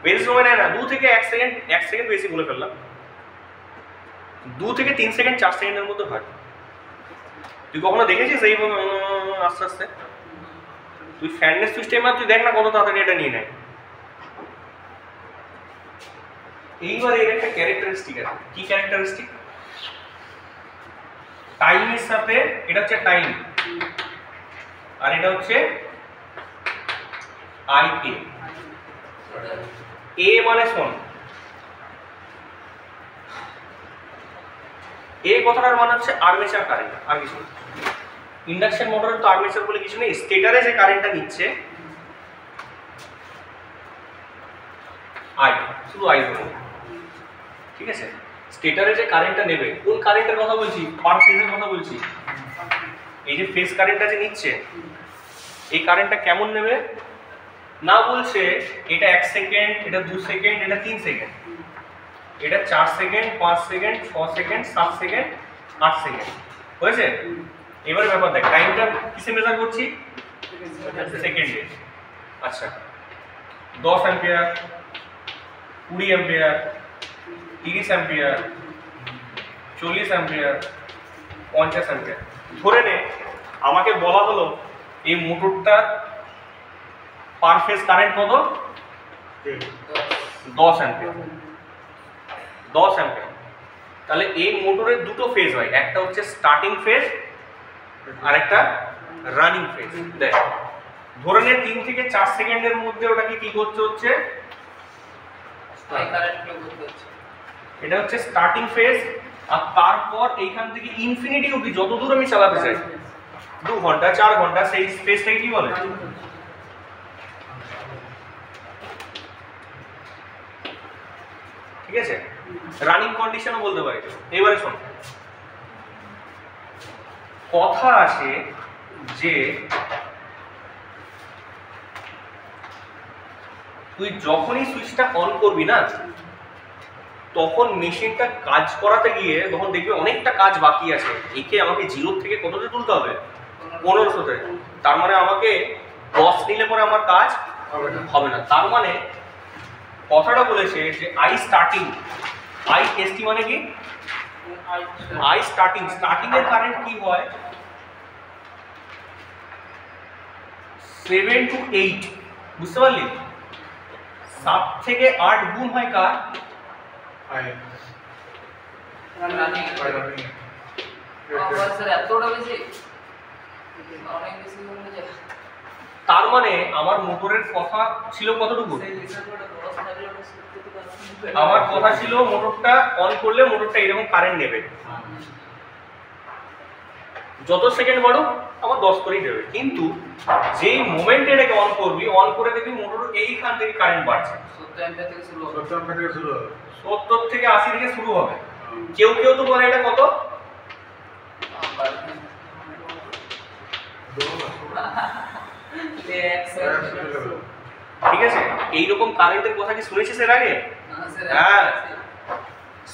বেশি সময় নেয় না, 2 থেকে 1 সেকেন্ড, 1 সেকেন্ড বেশি বলে ফেললাম। 2 থেকে 3 সেকেন্ড 4 সেকেন্ডের মধ্যে হয়। তুই কখনো দেখেছিস এই আস্তে আস্তে? তুই ফ্যানের সিস্টেম আর তুই দেখ না কত তাড়াতাড়ি এটা নিয়ে নেয়। এইবার এর একটা ক্যারেক্টারিস্টিক আছে। কি ক্যারেক্টারিস্টিক? টাইমের সাথে, এটা হচ্ছে টাইম আর এটা হচ্ছে আইএ। এ মানে শোন, এ কথাটার মানে হচ্ছে আর্মেচার কারেন্ট, আর কিছু না। ইন্ডাকশন মোটরের তো আর্মেচার বলে কিছু নেই, স্টেটরে যে কারেন্টটা নিচ্ছে আই, শুধু আই বলবো, ঠিক আছে? স্টেটরে যে কারেন্টটা নেবে, কোন কারেন্টের কথা বলছি? পার ফেজের কথা বলছি। এই যে ফেজ কারেন্টটা যে নিচ্ছে, এই কারেন্টটা কেমন নেবে না বলছে এটা 1 সেকেন্ড, এটা 2 সেকেন্ড, এটা 3 সেকেন্ড, এটা 4 second, 5 second, 6 second, 7 second, 8 second. হয়েছে? এবারে ব্যাপার দেখ, টাইমটা কিসে মেজার করছি? সেকেন্ডে। আচ্ছা, 10 ampere, 20 ampere, 30 ampere, 40 ampere, 50 ampere. ধরে নে আমাকে বলা হলো এই মোটরটা পার ফেজ কারেন্ট কত? 10 অ্যাম্পিয়ার। 10 অ্যাম্পিয়ার। তাহলে এই মোটরের দুটো ফেজ হয়, একটা হচ্ছে স্টার্টিং ফেজ আর একটা রানিং ফেজ। দেখ ধরে নে 3 থেকে 4 সেকেন্ডের মধ্যে ওটাকে কি করতে হচ্ছে? হাই কারেন্ট ফ্লো করতে হচ্ছে। এটা হচ্ছে স্টার্টিং ফেজ। আর তারপর এইখান থেকে ইনফিনিটি অবধি যত দূর আমি চালাতে চাই, 2 ঘন্টা 4 ঘন্টা, সেই ফেজটাকে কি বলে? ঠিক আছে, রানিং কন্ডিশনও বলতে পারি। এবারে শোন, কথা আছে যে তুই যখনই সুইচটা অন করবি না, তখন মেশিনটা কাজ করাতে গিয়ে তখন দেখবি অনেকটা কাজ বাকি আছে। একে আমাকে 0 থেকে কততে তুলতে হবে? 1500-তে। তার মানে আমাকে 10 নিলে পরে আমার কাজ হবে না। তার মানে কথাটা বলেছে যে আই স্টার্টিং, আই এসটি মানে কি? I starting. স্টার্টিং এর কারেন্ট কি হয়? 7 to 8, বুঝতে পারলি? 7 থেকে 8 গুণ হয় কার? রানিং স্যার এতটা বেশি? অনেক বেশি হলে যে তার মানে আমার মোটরের কথা ছিল কতটুকু? সেই রিসার্চটা 10 থাকলে ওটা 70% আমার কথা ছিল মোটরটা অন করলে মোটরটা এরকম কারেন্ট নেবে, যত সেকেন্ড বাড়ুক আমার 10 করেই দেবে। কিন্তু যেই মোমেন্টে এটাকে অন করবি, অন করে দেখবি মোটর এইখান থেকে কারেন্ট বাড়ছে, 70 অ্যাম্পিয়ার থেকে শুরু হবে। 70 থেকে শুরু হবে। 70 থেকে 80 থেকে শুরু হবে। কেউ কেউ তো বলে এটা কত, ঠিক আছে? এইরকম কারেন্টের কথা কি শুনেছিস এর আগে? হ্যাঁ,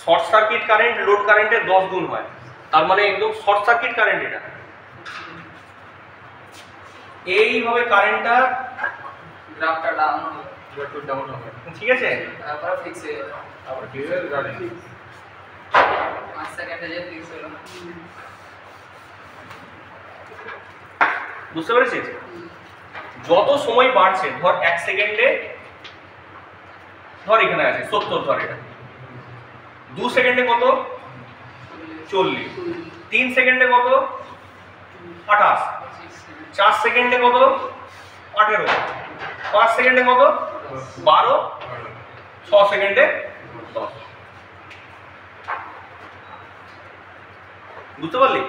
শর্ট সার্কিট কারেন্ট লোড কারেন্টের 10 গুণ হয়, তার মানে একদম শর্ট সার্কিট কারেন্ট এটা। এইভাবে কারেন্টটা গ্রাফটা ডাউন হবে, একটু ডাউন হবে। ঠিক আছে, তারপর ফিক্স হয়ে যাবে। আবার ক্লিয়ার গাড়ি 5 সেকেন্ডে যে ফিক্স হলো। বুঝতে পেরেছিস? যত সময় বাড়ছে, ধর 1 সেকেন্ডে ধর এখানে আছে 70, ধর এটা 2 সেকেন্ডে কত 40, 3 সেকেন্ডে কত 28, 4 সেকেন্ডে কত 18, 5 সেকেন্ডে কত 12, 6 সেকেন্ডে 10। বুঝতে পারলি?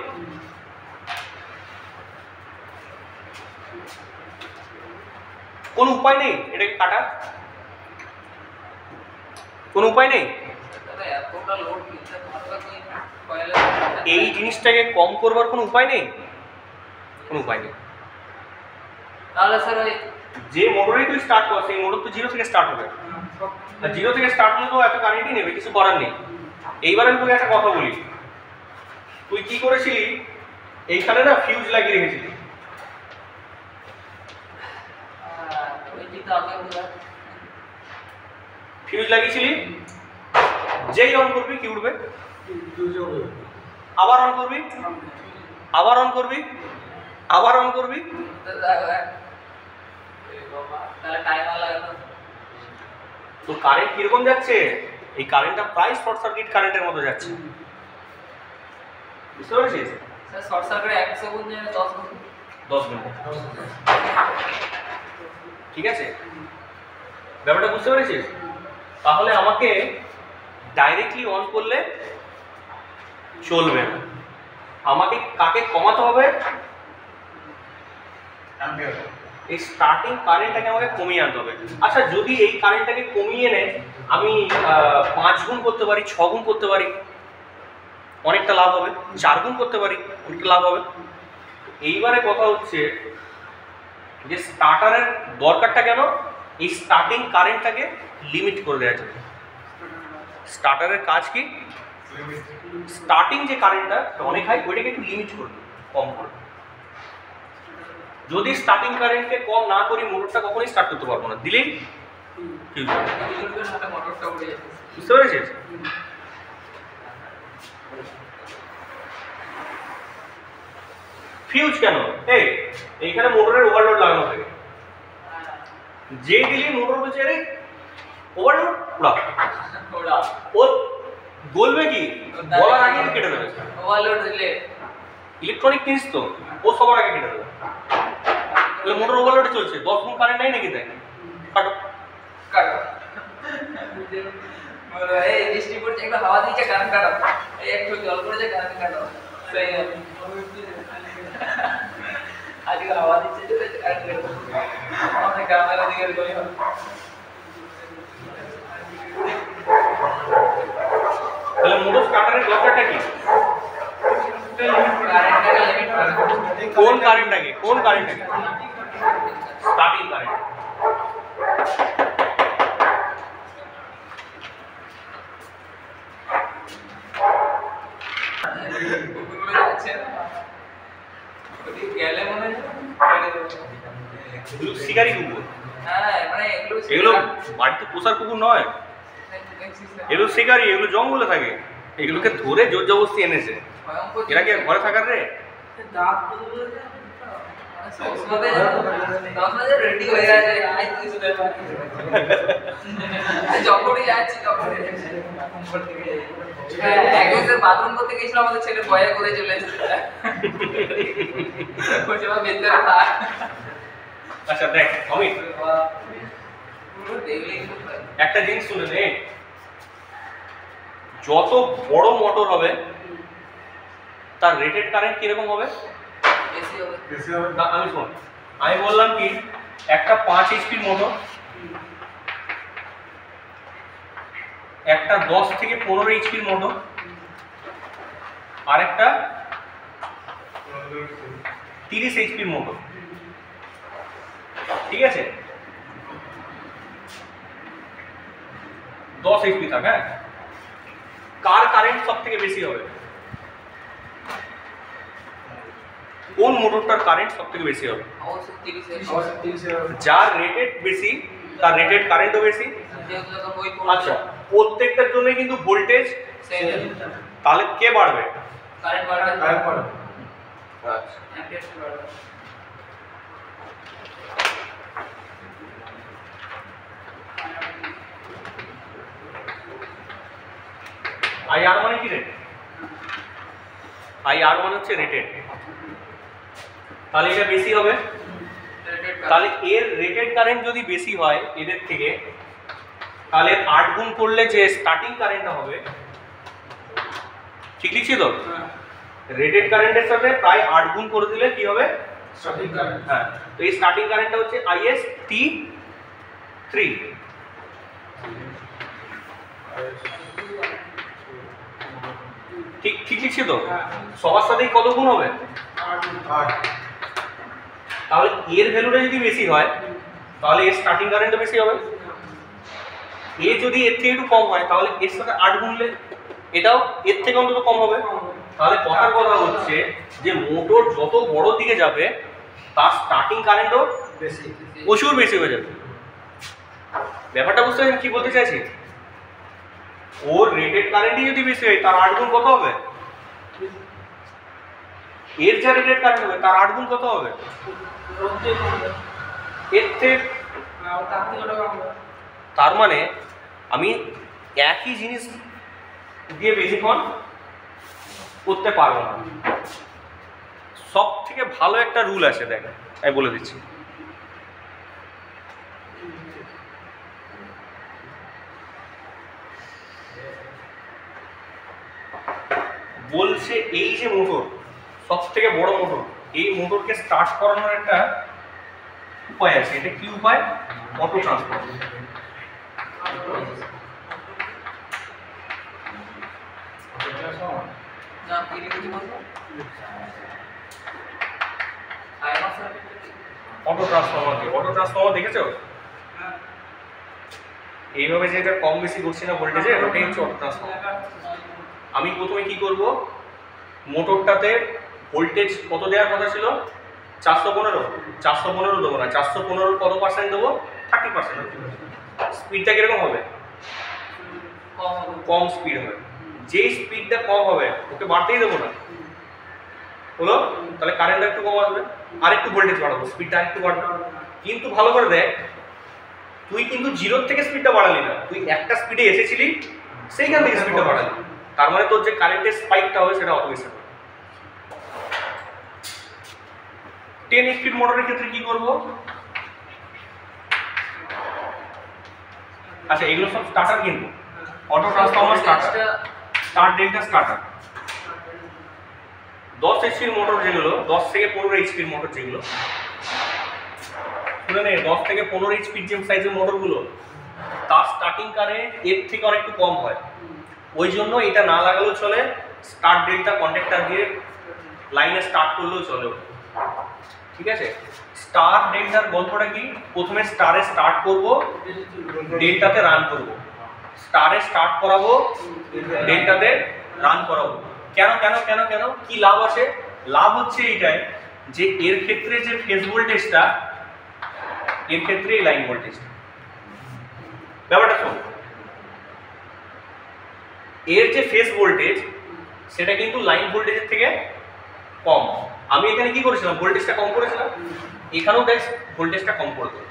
কোন উপায় নেই এটাকে কাটার, কোন উপায় নেই। তবে এতটা লোড নিতে পারবে তুই কয়েলে এই জিনিসটাকে কম করবার কোনো উপায় নেই, কোনো উপায় নেই। তাহলে স্যার ওই যে মোটরেই তুই স্টার্ট কর, সেই মোটর তো 0 থেকে স্টার্ট হবে, আর 0 থেকে স্টার্ট হলে তো এত কারেন্টই নেবে, কিছু করার নেই। এইবার আমি তোকে একটা কথা বলি, তুই কি করেছিলি, এইখানে না ফিউজ লাগিয়ে রেখেছিলি, ওই দিকে আগে বুঝা ফিউজ লাগিয়েছিলি, যেই অন করবি কি উঠবে, ইউজ হবে। আবার অন করবি, আবার অন করবি, আবার অন করবি, তাহলে টাইমার লাগানো। তো কারেন্ট কিরকম যাচ্ছে, এই কারেন্টটা প্রায় শর্ট সার্কিট কারেন্টের মতো যাচ্ছে। বুঝতে পেরেছিস? স্যার শর্ট সার্কিট 1 সেকেন্ড জায়গায় 10 গুণ 10 মিনিট, ঠিক আছে? ব্যাপারটা বুঝতে পেরেছিস? তাহলে আমাকে ডাইরেক্টলি অন করলে চলবে না, আমাকে কাকে কমাতে হবে, অ্যাম্পিয়ার এই স্টার্টিং কারেন্টটাকে আমাকে কমিয়ে আনতে হবে। আচ্ছা, যদি এই কারেন্টটাকে কমিয়ে এনে আমি 5 গুণ করতে পারি, 6 গুণ করতে পারি, অনেকটা লাভ হবে, 4 গুণ করতে পারি, অনেকটা লাভ হবে। এইবারে কথা হচ্ছে যে স্টার্টারের দরকারটা কেন, এই স্টার্টিং কারেন্টটাকে লিমিট করে দেওয়া যাবে। স্টার্টারের কাজ কি, লিমিট স্টার্টিং যে কারেন্টটা অনেক হাই, ওইটাকে একটু লিমিট করবে, কম করবে। যদি স্টার্টিং কারেন্টকে কম না করি, মোটরটা কখনোই স্টার্ট করতে পারবো না, দিলেই ফিউজ হবে। এগুলোর সাথে মোটরটা উড়ে যাচ্ছে। বুঝতে পেরেছিস? ফিউজ কেন, এইখানে মোটরের ওভারলোড লাগানো থাকে, যে দিলি মোটর বলছে রে ওভারলোড উড়া, ওরা ও বলবে কি, বলার আগে কেটে দেবে। ওভারলোড দিলে ইলেকট্রনিক জিনিস তো, ও সবার আগে কেটে দেবে। তাহলে মোটর ওভারলোডে চলছে, 10 গুণ কারেন্ট নাই নাকি, দেয় কাটো। কাটো। বলো এই বৃষ্টি পড়ছে, একটা হাওয়া দিচ্ছে, কারেন্ট কাটো। এই একটু জল পড়েছে, কারেন্ট কাটো। সেই আজকে হাওয়া দিচ্ছে যে কারেন্ট কাটো। আমাদের গ্রামের দিকে গলি হয়। তাহলে মোটর স্টার্টারের দরকারটা কি, কারেন্টটাকে লিমিট করা। কোন কারেন্টটাকে, কোন কারেন্টটাকে, স্টার্টিং কারেন্ট। কুকুরগুলো যাচ্ছে না। ওদিকে গেলে মনে হয় কেটে দেবে। এগুলো শিকারি কুকুর, হ্যাঁ, মানে এগুলো বাড়িতে পোষার কুকুর নয়, দেখছিস না? এগুলো শিকারি, এগুলো জঙ্গলে থাকে, এগুলোকে ধরে জোর জবরদস্তি এনেছে। ভয়ঙ্কর এরা কি আর ঘরে থাকার রে? সবসময় রেডি হয়ে আছে, আজ তুই শুনে যখনই যাচ্ছি তখনই একদিন বাথরুম করতে গেছিলাম, আমাদের ছেলে ভয়ে করে চলে এসেছে। ভেতরে আচ্ছা দেখ অমিত, দেখলেই একটা জিনিস শুনে নে, যত বড় মোটর হবে তার রেটেড কারেন্ট কিরকম হবে? বেশি হবে। বেশি হবে না আমি শোন, আমি বললাম কি একটা 5 এইচপির মোটর, একটা 10 থেকে 15 এইচপির মোটর, আর একটা 30 এইচপির মোটর, ঠিক আছে? 10 এইচপি থাক, হ্যাঁ, কার কারেন্ট সব থেকে বেশি হবে? কোন মোটরটার কারেন্ট সব থেকে বেশি হবে? অবশ্যই 30 যার রেটেড বেশি তার রেটেড কারেন্টও বেশি। যেহেতু যখন ওই আচ্ছা, প্রত্যেকটার জন্য কিন্তু ভোল্টেজ, তাহলে কে বাড়বে? কারেন্ট বাড়বে, কারেন্ট বাড়বে। আচ্ছা, অ্যাম্পিয়ার বাড়বে। IR মানে কি রেট? IR মানে হচ্ছে রেটেড, তাহলে এটা বেশি হবে। তাহলে এর রেটেড কারেন্ট যদি বেশি হয় এদের থেকে, তাহলে 8 গুণ করলে যে স্টার্টিং কারেন্টটা হবে, ঠিক লিখছি তো? রেটেড কারেন্টের সাথে প্রায় 8 গুণ করে দিলে কি হবে? সঠিক কারেন্ট। হ্যাঁ, তো এই স্টার্টিং কারেন্টটা হচ্ছে IST3, ঠিক ঠিক লিখছি তো? সবার সাথেই কত গুণ হবে? 8 তাহলে এর ভ্যালুটা যদি বেশি হয় তাহলে এর স্টার্টিং কারেন্টও বেশি হবে। এ যদি এর থেকে একটু কম হয় তাহলে এর সাথে 8 গুণলে এটাও এর থেকে অন্তত কম হবে। তাহলে কথার কথা হচ্ছে যে মোটর যত বড় দিকে যাবে তার স্টার্টিং কারেন্টও বেশি। প্রচুর বেশি হয়ে যাবে। ব্যাপারটা বুঝতে পারছেন কি বলতে চাইছি? ওর রেটেড কারেন্টই যদি বেশি হয় তার 8 গুণ কত হবে? এর যা রেটেড কারেন্ট হবে তার 8 গুণ কত হবে? এর থেকে। তার মানে আমি একই জিনিস দিয়ে বেশিক্ষণ করতে পারবো না। সব থেকে ভালো একটা রুল আছে, দেখ আমি বলে দিচ্ছি। বলছে এই যে মোটর সব থেকে বড় মোটর, এই মোটরকে স্টার্ট করানোর একটা উপায় আছে। এটা কি উপায়? Auto transformer. না কি লিখেছি বলতো? অটো ট্রান্সফর্মার, অটো ট্রান্সফর্মার দেখেছো? এইভাবে যে এটা কম বেশি করছি না ভোল্টেজে, ওটাই হচ্ছে অটো ট্রান্সফর্মার। আমি প্রথমে কি করব, মোটরটাতে ভোল্টেজ কত দেওয়ার কথা ছিল? 415 দেবো না, 415 কত পার্সেন্ট দেবো? 30%। স্পিডটা কিরকম হবে? কম স্পিড হবে। যেই স্পিডটা কম হবে ওকে বাড়তেই দেবো না, হলো? তাহলে কারেন্টটা একটু কম আসবে, আর একটু ভোল্টেজ বাড়াবো, স্পিডটা আরেকটু বাড়বে। কিন্তু ভালো করে দেখ, তুই কিন্তু 0 থেকে স্পিডটা বাড়ালি না, তুই একটা স্পিডে এসেছিলি সেইখান থেকে স্পিডটা বাড়ালি। তার মানে তোর যে কারেন্টের স্পাইকটা হবে সেটা অত বেশি হবে। 10 স্পিড মোটরের ক্ষেত্রে কি করব? আচ্ছা, এগুলো সব স্টার্টার কিন্তু auto transformer starter, star delta starter. 10 এইচপির মোটর যেগুলো, 10 থেকে 15 এইচপির মোটর যেগুলো, শুনে নে, 10 থেকে 15 এইচপির যে সাইজের মোটরগুলো তার স্টার্টিং কারেন্ট এর থেকে অনেকটু কম হয়। ওই জন্য এটা না লাগালেও চলে, স্টার্ট ডেল্টা কন্ট্যাক্টর দিয়ে লাইনে স্টার্ট করলেও চলে, ঠিক আছে? স্টার ডেল্টার গল্পটা কি? প্রথমে স্টারে স্টার্ট করব, ডেল্টাতে রান করব, স্টারে স্টার্ট করাবো, ডেল্টাতে রান করাবো। কেন কেন কেন কেন কি লাভ আছে? লাভ হচ্ছে এইটাই যে এর ক্ষেত্রে যে ফেজ ভোল্টেজটা, এর ক্ষেত্রে লাইন ভোল্টেজটা, ব্যাপারটা শোন, এর যে ফেজ ভোল্টেজ সেটা কিন্তু লাইন ভোল্টেজের থেকে কম। আমি এখানে কি করেছিলাম? ভোল্টেজটা কম করেছিলাম, এখানেও দেখ ভোল্টেজটা কম করে দেবো।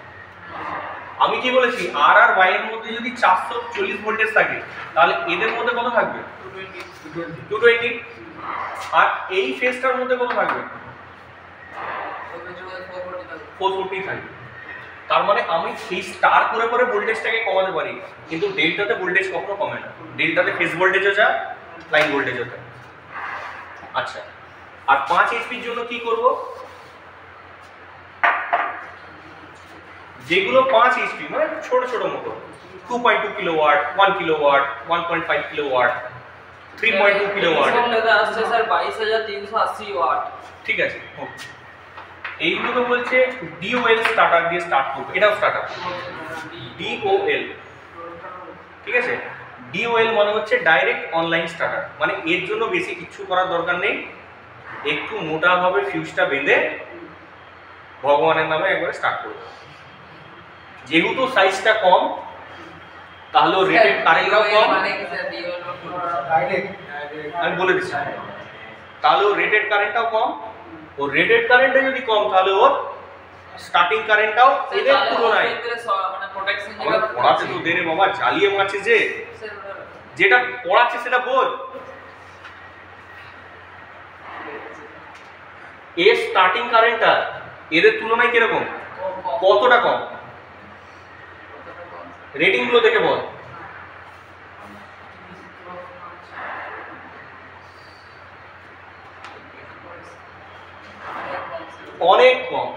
আমি কি বলেছি আর আর ওয়াই এর মধ্যে যদি 440 ভোল্টেজ থাকে তাহলে এদের মধ্যে কত থাকবে 220 আর এই ফেজটার মধ্যে কত থাকবে 440 থাকবে। তার মানে আমি সেই স্টার করে করে ভোল্টেজটাকে কমাতে পারি কিন্তু ডেল্টাতে ভোল্টেজ কখনো কমে না, ডেল্টাতে ফেজ ভোল্টেজও যা লাইন ভোল্টেজও যা। আচ্ছা আর 5 এইচপির জন্য কি করব, যেগুলো 5 এইচপি মানে ছোট ছোট motor 2.2 kilowatt 1 kilowatt 1.5 kilowatt 3.2 kilowatt এটা আসছে স্যার 22380 ওয়াট। ঠিক আছে এইগুলো বলছে ডিওএল স্টার্টার দিয়ে স্টার্ট করবে, এটাও স্টার্টার ডিওএল। ঠিক আছে ডিওএল মানে হচ্ছে ডাইরেক্ট অনলাইন স্টার্টার, মানে এর জন্য বেশি কিছু করার দরকার নেই, একটু মোটাভাবে ফিউজটা বেঁধে ভগবানের নামে একবারে স্টার্ট করবে। যেহেতু সাইজটা কম তাহলে রেটেড কারেন্টটাও কম, আমি বলে দিচ্ছি তাহলে ওর রেটেড কারেন্টটাও কম, ও রেটেড কারেন্টটা যদি কম তাহলে ওর স্টার্টিং কারেন্টটাও এদের তুলনায় মানে প্রোটেকশন পড়াতে তো দেরে বাবা জ্বালিয়ে মারছে যে যেটা পড়াচ্ছে সেটা বল। এর স্টার্টিং কারেন্টটা এদের তুলনায় কিরকম কতটা কম রেটিং গুলো দেখে বল। অনেক কম,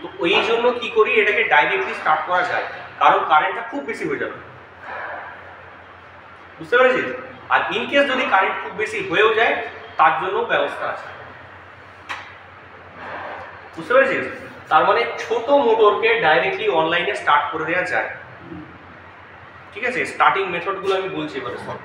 তো ওই জন্য কি করি এটাকে ডাইরেক্টলি স্টার্ট করা যায় কারণ কারেন্টটা খুব বেশি হয়ে যাবে, বুঝতে পেরেছিস? আর ইন কেস যদি কারেন্ট খুব বেশি হয়েও যায় তার জন্য ব্যবস্থা আছে, বুঝতে পেরেছিস? তার মানে ছোট মোটরকে ডাইরেক্টলি অনলাইনে স্টার্ট করে দেওয়া যায়। ঠিক আছে স্টার্টিং মেথডগুলো আমি বলছি এবারে শোন।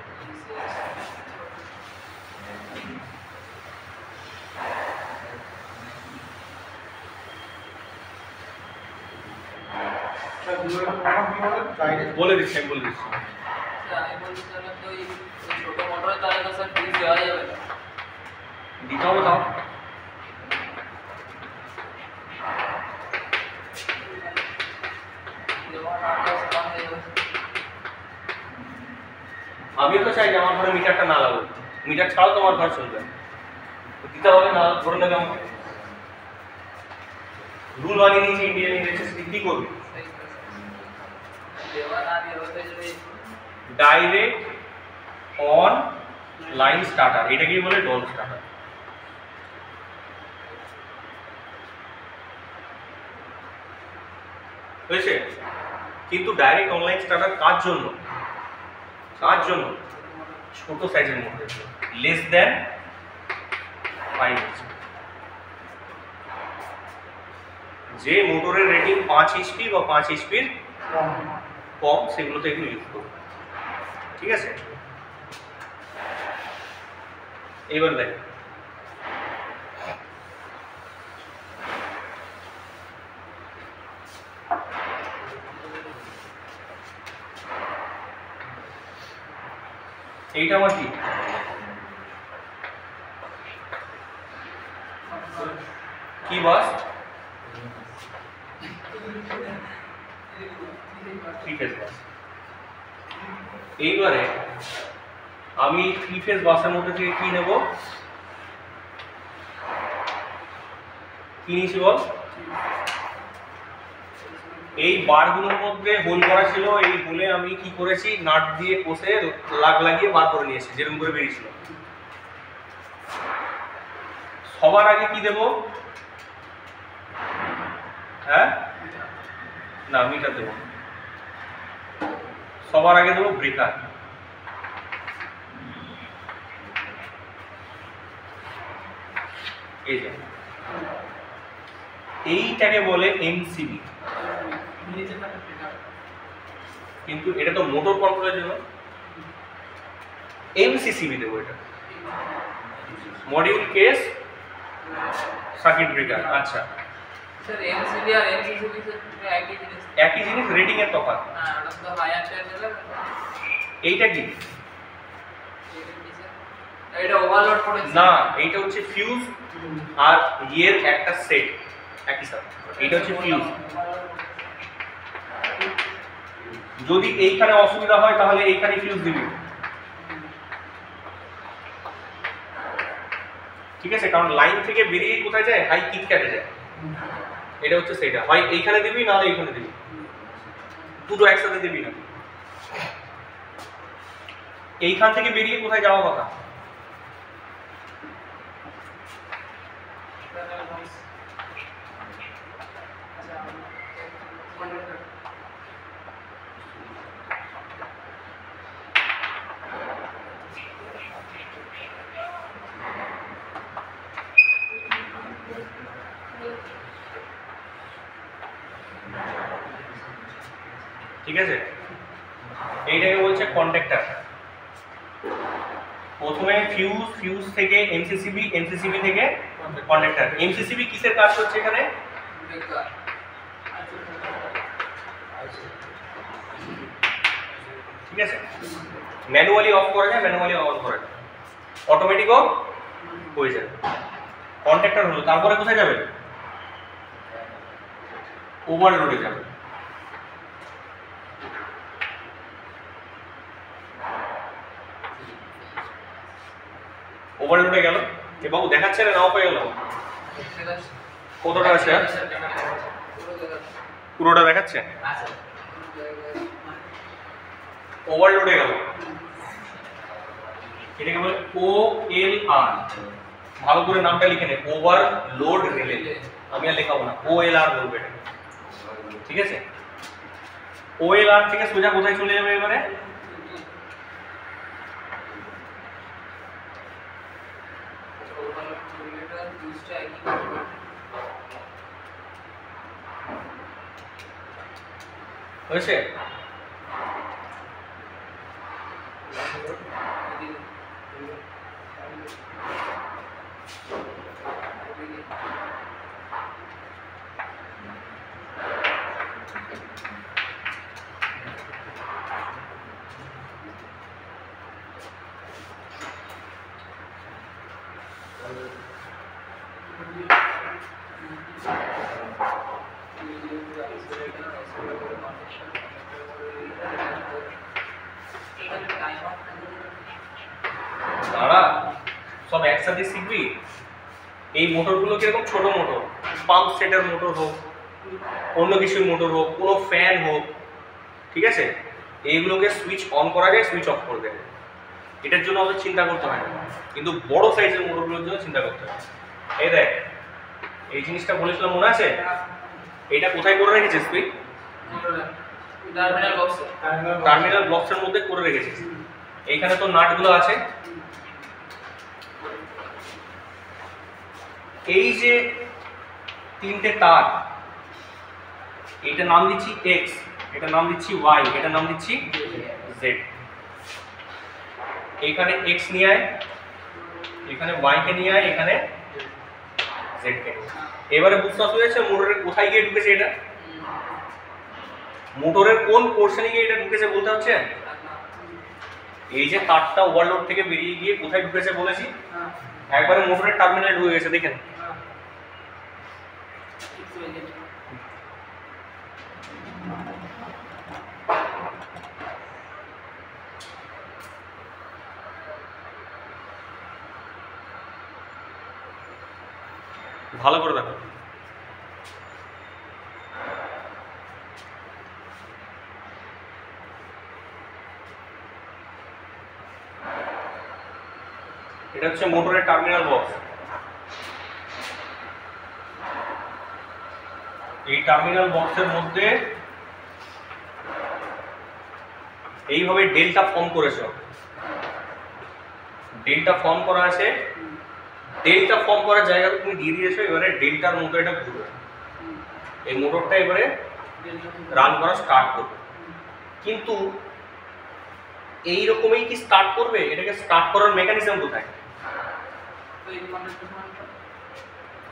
বলে দিচ্ছি আমি বলে দিচ্ছি। আমি বলছিলাম তো এই ছোট মোটরের তাহলে তো স্যার ফিউজ দেওয়া যাবে না। দিতে হবে তাও আমি তো চাই যে আমার ঘরে মিটারটা না লাগুক, মিটার ছাড়াও তোমার ঘর চলবে, দিতে হবে না ধরে নেবে আমাকে। রুল বানিয়ে নিয়েছি ইন্ডিয়ান ইলেকট্রিসিটি, কি করবি? ডাইরেক্ট অন লাইন স্টার্টার, এটাকেই বলে ডল স্টার্টার। হয়েছে? কিন্তু ডাইরেক্ট অনলাইন স্টার্টার কার জন্য? কার জন্য? ছোট সাইজের মধ্যে লেস দেন 5 এইচপি, যে মোটরের রেটিং 5 এইচপি বা 5 এইচপির কম সেগুলোতে একটু ইউজ করব। ঠিক আছে এবার দেখ এইটা আমার কি কি বাস থ্রি ফেজ বাস। এইবারে আমি থ্রি ফেজ বাসের মধ্যে থেকে কি নেব, কি নিয়েছি বল? এই বারগুলোর মধ্যে হোল করা ছিল, এই হোলে আমি কি করেছি নাট দিয়ে কষে লাগিয়ে বার করে নিয়েছি যেরকম করে বেরিয়েছিল। সবার আগে কি দেব? হ্যাঁ না মিটার দেব, সবার আগে দেবো ব্রেকার। এই যে এইটাকে বলে এমসিবি, কিন্তু এটা তো মোটর কন্ট্রোলের জন্য এমসিসিবি দেবো, এটা মডিউল কেস সার্কিট ব্রেকার। আচ্ছা স্যার এমসিবি আর এমসিসিবি একই জিনিস? একই জিনিস, রেটিং এর তফাৎ। হ্যাঁ ওটা তো হাই অ্যাম্পিয়ার দিলে। এইটা কি? এটা ওভারলোড প্রোটেকশন না, এইটা হচ্ছে ফিউজ আর ইয়ের একটা সেট একই সাথে, এইটা হচ্ছে ফিউজ। যদি এইখানে অসুবিধা হয় তাহলে এইখানে ফিউজ দিবি, ঠিক আছে? কারণ লাইন থেকে বেরিয়ে কোথায় যায়, হাই কিক কাটে যায়। এটা হচ্ছে সেটা, হয় এইখানে দিবি নাহলে এইখানে দিবি, দুটো একসাথে দিবি না। এইখান থেকে বেরিয়ে কোথায় যাওয়ার কথা? ঠিক আছে, এইটাকে বলছে কন্ডাক্টর। প্রথমে ফিউজ থেকে এমসিসিবি, এমসিসিবি থেকে কন্ডাক্টর। এমসিসিবি কিসের কাজ করছে এখানে? ঠিক আছে, ম্যানুয়ালি অফ করা যায়, ম্যানুয়ালি অন করা যায়, অটোমেটিকও হয়ে যায়। কন্ডাক্টর হলো, তারপরে কোথায় যাবে? ওভারলোডে যাবে। ওভারলোডে গেল, এ বাবু দেখাচ্ছে না নাও পেয়ে গেল? কতটা আছে? পুরোটা দেখাচ্ছে। ওভারলোডে গেল, এটাকে বলে OLR। ভালো করে নামটা লিখে নে, ওভারলোড রিলে। আমি আর লেখাবো না, OLR বলবে এটা, ঠিক আছে? OLR থেকে সোজা কোথায় চলে যাবে এবারে? হয়েছে? দাঁড়া, সব একসাথে শিখবি। এই মোটরগুলো কিরকম? ছোট মোটর, পাম্প সেটের মোটর হোক, অন্য কিছুর মোটর হোক, কোনো ফ্যান হোক, ঠিক আছে? এইগুলোকে সুইচ অন করা যায়, সুইচ অফ করে দেয়, এটার জন্য আমাদের চিন্তা করতে হয় না। কিন্তু বড় সাইজের মোটরগুলোর জন্য চিন্তা করতে হয়। এই দেখ, এই জিনিসটা বলেছিলাম মনে আছে? এটা কোথায় করে রেখেছিস তুই? টার্মিনাল বক্সের মধ্যে করে রেখেছিস। এইখানে তো নাটগুলো আছে। এই যে তিনটে তার, এটা নাম দিচ্ছি X, এটা নাম দিচ্ছি Y, এটা নাম দিচ্ছি Z। এখানে X নিয়ে আয়, এখানে Y কে নিয়ে আয়, এখানে Z কে। এবারে বুঝতে হয়েছে মোটরের কোথায় গিয়ে ঢুকেছে এটা? মোটরের কোন পোর্শনে গিয়ে এটা ঢুকেছে বলতে হচ্ছে? এই যে তারটা ওভারলোড থেকে বেরিয়ে গিয়ে কোথায় ঢুকেছে বলেছি? একবারে মোটরের টার্মিনালে ঢুকে গেছে, দেখেন। ভালো করে দেখো, এটা হচ্ছে মোটরের টার্মিনাল বক্স। এই টার্মিনাল বক্সের মধ্যে এইভাবে ডেল্টা ফর্ম করেছো, ডেল্টা ফর্ম করা আছে। ডেল্টা ফর্ম করার জায়গাটা তুমি দিয়ে দিয়েছো। এবারে ডেল্টার মতো এটা ঘুরবে, এই মোটরটা এবারে রান করা স্টার্ট করবে। কিন্তু এই রকমই কি স্টার্ট করবে? এটাকে স্টার্ট করার মেকানিজম কোথায়?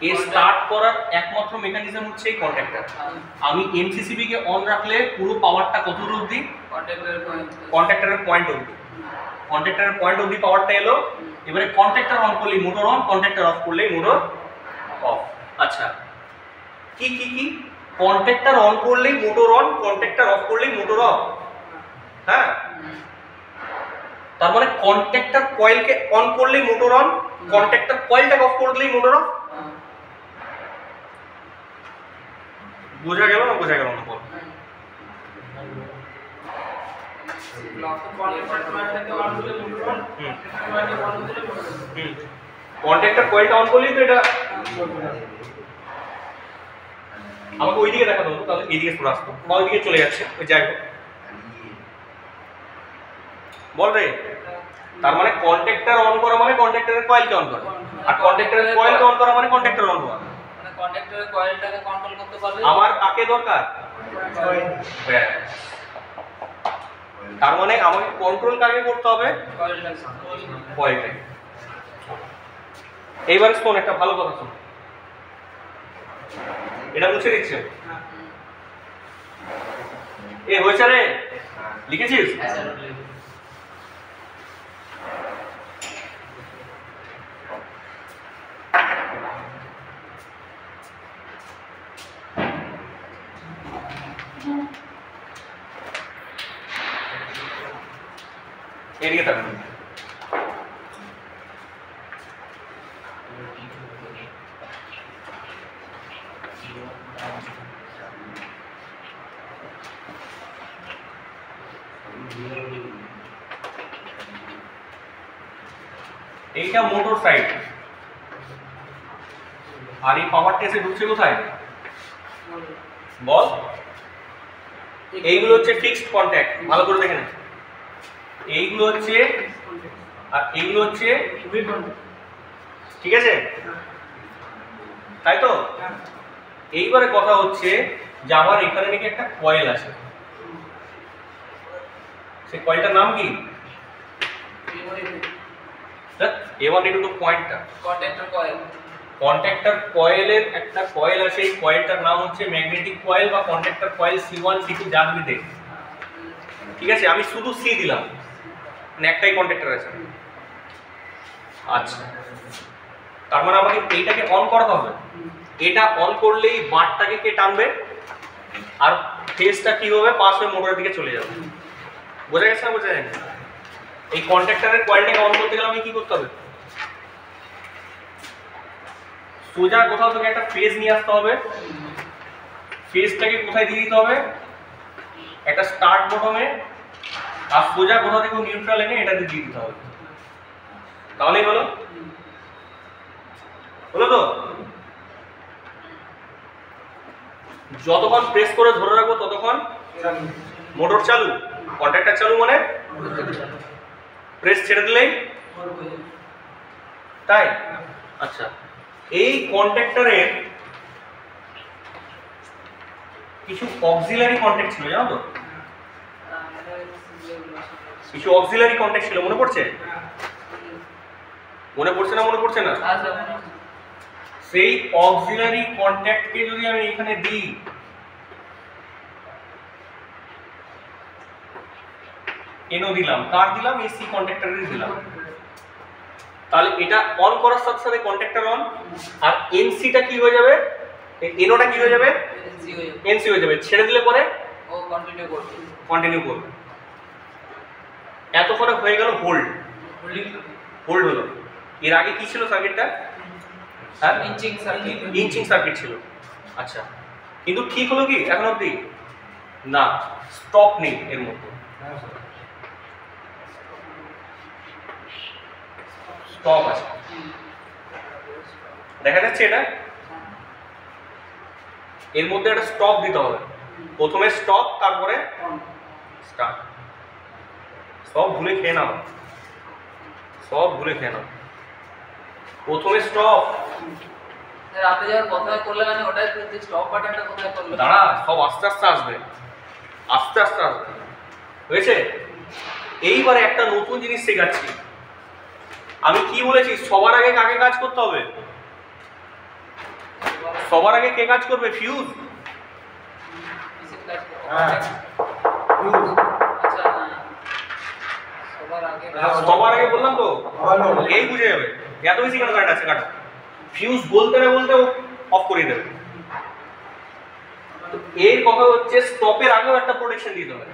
এই স্টার্ট করার একমাত্র মেকানিজম হচ্ছে এই কন্ট্যাক্টর। আমি এমসিসিবি কে অন রাখলে পুরো পাওয়ারটা কত দূর অবধি? কন্ট্যাক্টরের পয়েন্ট অবধি। কন্ট্যাক্টরের পয়েন্ট অবধি পাওয়ারটা এলো। এবারে কন্ট্যাক্টর অন করলেই মোটর অন, কন্ট্যাক্টর অফ করলেই মোটর অফ। আচ্ছা, কি কি কি? কন্ট্যাক্টর অন করলেই মোটর অন, কন্ট্যাক্টর অফ করলেই মোটর অফ। হ্যাঁ, তার মানে কন্ট্যাক্টর কয়েলকে অন করলেই মোটর অন, কন্ট্যাক্টর কয়েলটাকে অফ করে দিলেই মোটর অফ। বোঝা গেল না? বোঝা গেল না? বল। কন্ট্যাক্টর কয়েলটা অন করলেই তো এটা। আমাকে ওইদিকে দেখাতে হতো, তাহলে এইদিকে চলে আসতো বা ওইদিকে চলে যাচ্ছে, ওই যাই হোক। বল রে, তার মানে কন্ট্যাক্টর অন করা মানে কন্ট্যাক্টরের কয়েলকে অন করা, আর কন্ট্যাক্টরের কয়েলকে অন করা মানে কন্ট্যাক্টর অন করা। মানে কন্ট্যাক্টরের কয়েলটাকে কন্ট্রোল করতে পারবে। আমার কাকে দরকার? তার মানে আমাকে কন্ট্রোল কাকে করতে হবে? কয়েলটাকে। এইবার শোন, একটা ভালো কথা শোন, এটা মুছে দিচ্ছে। এ হয়েছে রে, লিখেছিস? এদিকে থাকুন। এইটা মোটর সাইড, আর এই পাওয়ারটা এসে ঢুকছে কোথায়? বল। এইগুলো হচ্ছে ফিক্সড কন্ট্যাক্ট, ভালো করে দেখে না। এইগুলো হচ্ছে, আর এইগুলো হচ্ছে, ঠিক আছে? তাই তো? এইবারে কথা হচ্ছে যে আমার এখানে নাকি একটা কয়েল আছে, সেই কয়েলটার নাম কি? A1 A2 তো পয়েন্টটা, কন্ট্যাক্টর কয়েল। কন্ট্যাক্টর কয়েলের একটা কয়েল আছে, এই কয়েলটার নাম হচ্ছে ম্যাগনেটিক কয়েল বা কন্ট্যাক্টর কয়েল C1 C2 যা তুমি দেখ। ঠিক আছে, আমি শুধু C দিলাম, মানে একটাই কন্ট্যাক্টর আছে। আচ্ছা, তার মানে আমাকে এইটাকে অন করাতে হবে। এটা অন করলেই বারটাকে কে টানবে, আর ফেজটা কি হবে? পাস হয়ে মোটরের দিকে চলে যাবে। বোঝা গেছে না? বোঝা যায়নি? এই কন্ট্যাক্টরের কয়েলটাকে অন করতে গেলে আমি কি করতে হবে? সোজা কোথাও থেকে একটা ফেজ নিয়ে আসতে হবে, ফেজটাকে কোথায় দিয়ে দিতে হবে? একটা স্টার্ট বটমে, আর সোজা কোথাও থেকে নিউট্রাল এনে এটাতে দিয়ে দিতে হবে। তাহলেই হলো। হলো তো? যতক্ষণ প্রেস করে ধরে রাখবো ততক্ষণ মোটর চালু, কন্ট্যাক্টর চালু, মানে প্রেস ছেড়ে দিলেই, তাই? আচ্ছা, এই কন্ট্যাক্টরের কিছু অক্সিলারি কন্ট্যাক্ট ছিল, জানো তো? কিছু অক্সিলারি কন্ট্যাক্ট ছিল, মনে পড়ছে? মনে পড়ছে না? মনে পড়ছে না? সেই অক্সিলারি কন্ট্যাক্টকে যদি আমি এখানে দিই, এনো দিলাম, কার দিলাম? এই সি কন্ট্যাক্টরের দিলাম, তাহলে এটা অন করার সাথে সাথে কন্ট্যাক্টর অন, আর এনসিটা কি হয়ে যাবে? এনোটা কি হয়ে যাবে? এনসি হয়ে যাবে। ছেড়ে দিলে পরে ও কন্টিনিউ করবে, কন্টিনিউ করবে। এতক্ষণে হয়ে গেল হোল্ড, হোল্ড হলো। এর আগে কি ছিল সার্কিটটা? হ্যাঁ, ইঞ্চিং সার্কিট। ইঞ্চিং সার্কিট ছিল। আচ্ছা, কিন্তু ঠিক হলো কি এখন অবধি? না, স্টপ নেই এর মধ্যে। স্টপ আছে, দেখা যাচ্ছে এটা? এর মধ্যে একটা স্টপ দিতে হবে, প্রথমে স্টপ, তারপরে স্টার্ট। সব ভুলে খেয়ে নাও, সব ভুলে খেয়ে নাও। প্রথমে স্টপ, স্যার আপনি যখন কথা করলেন মানে ওটাই তো স্টপ বাটনটা কোথায় করলেন? দাঁড়া, সব আস্তে আস্তে আসবে, আস্তে আস্তে আসবে। হয়েছে? এইবারে একটা নতুন জিনিস শেখাচ্ছি। আমি কি বলেছি? সবার আগে কাকে কাজ করতে হবে? সবার আগে কে কাজ করবে? ফিউজ। আচ্ছা, সবার আগে বললাম তো, এই বুঝে যাবে। এত বেশি কেন কারেন্ট আছে? কাটো। ফিউজ বলতে না বলতে অফ করে দেবে। এর কথা হচ্ছে স্টপের আগেও একটা প্রোটেকশন দিতে হবে।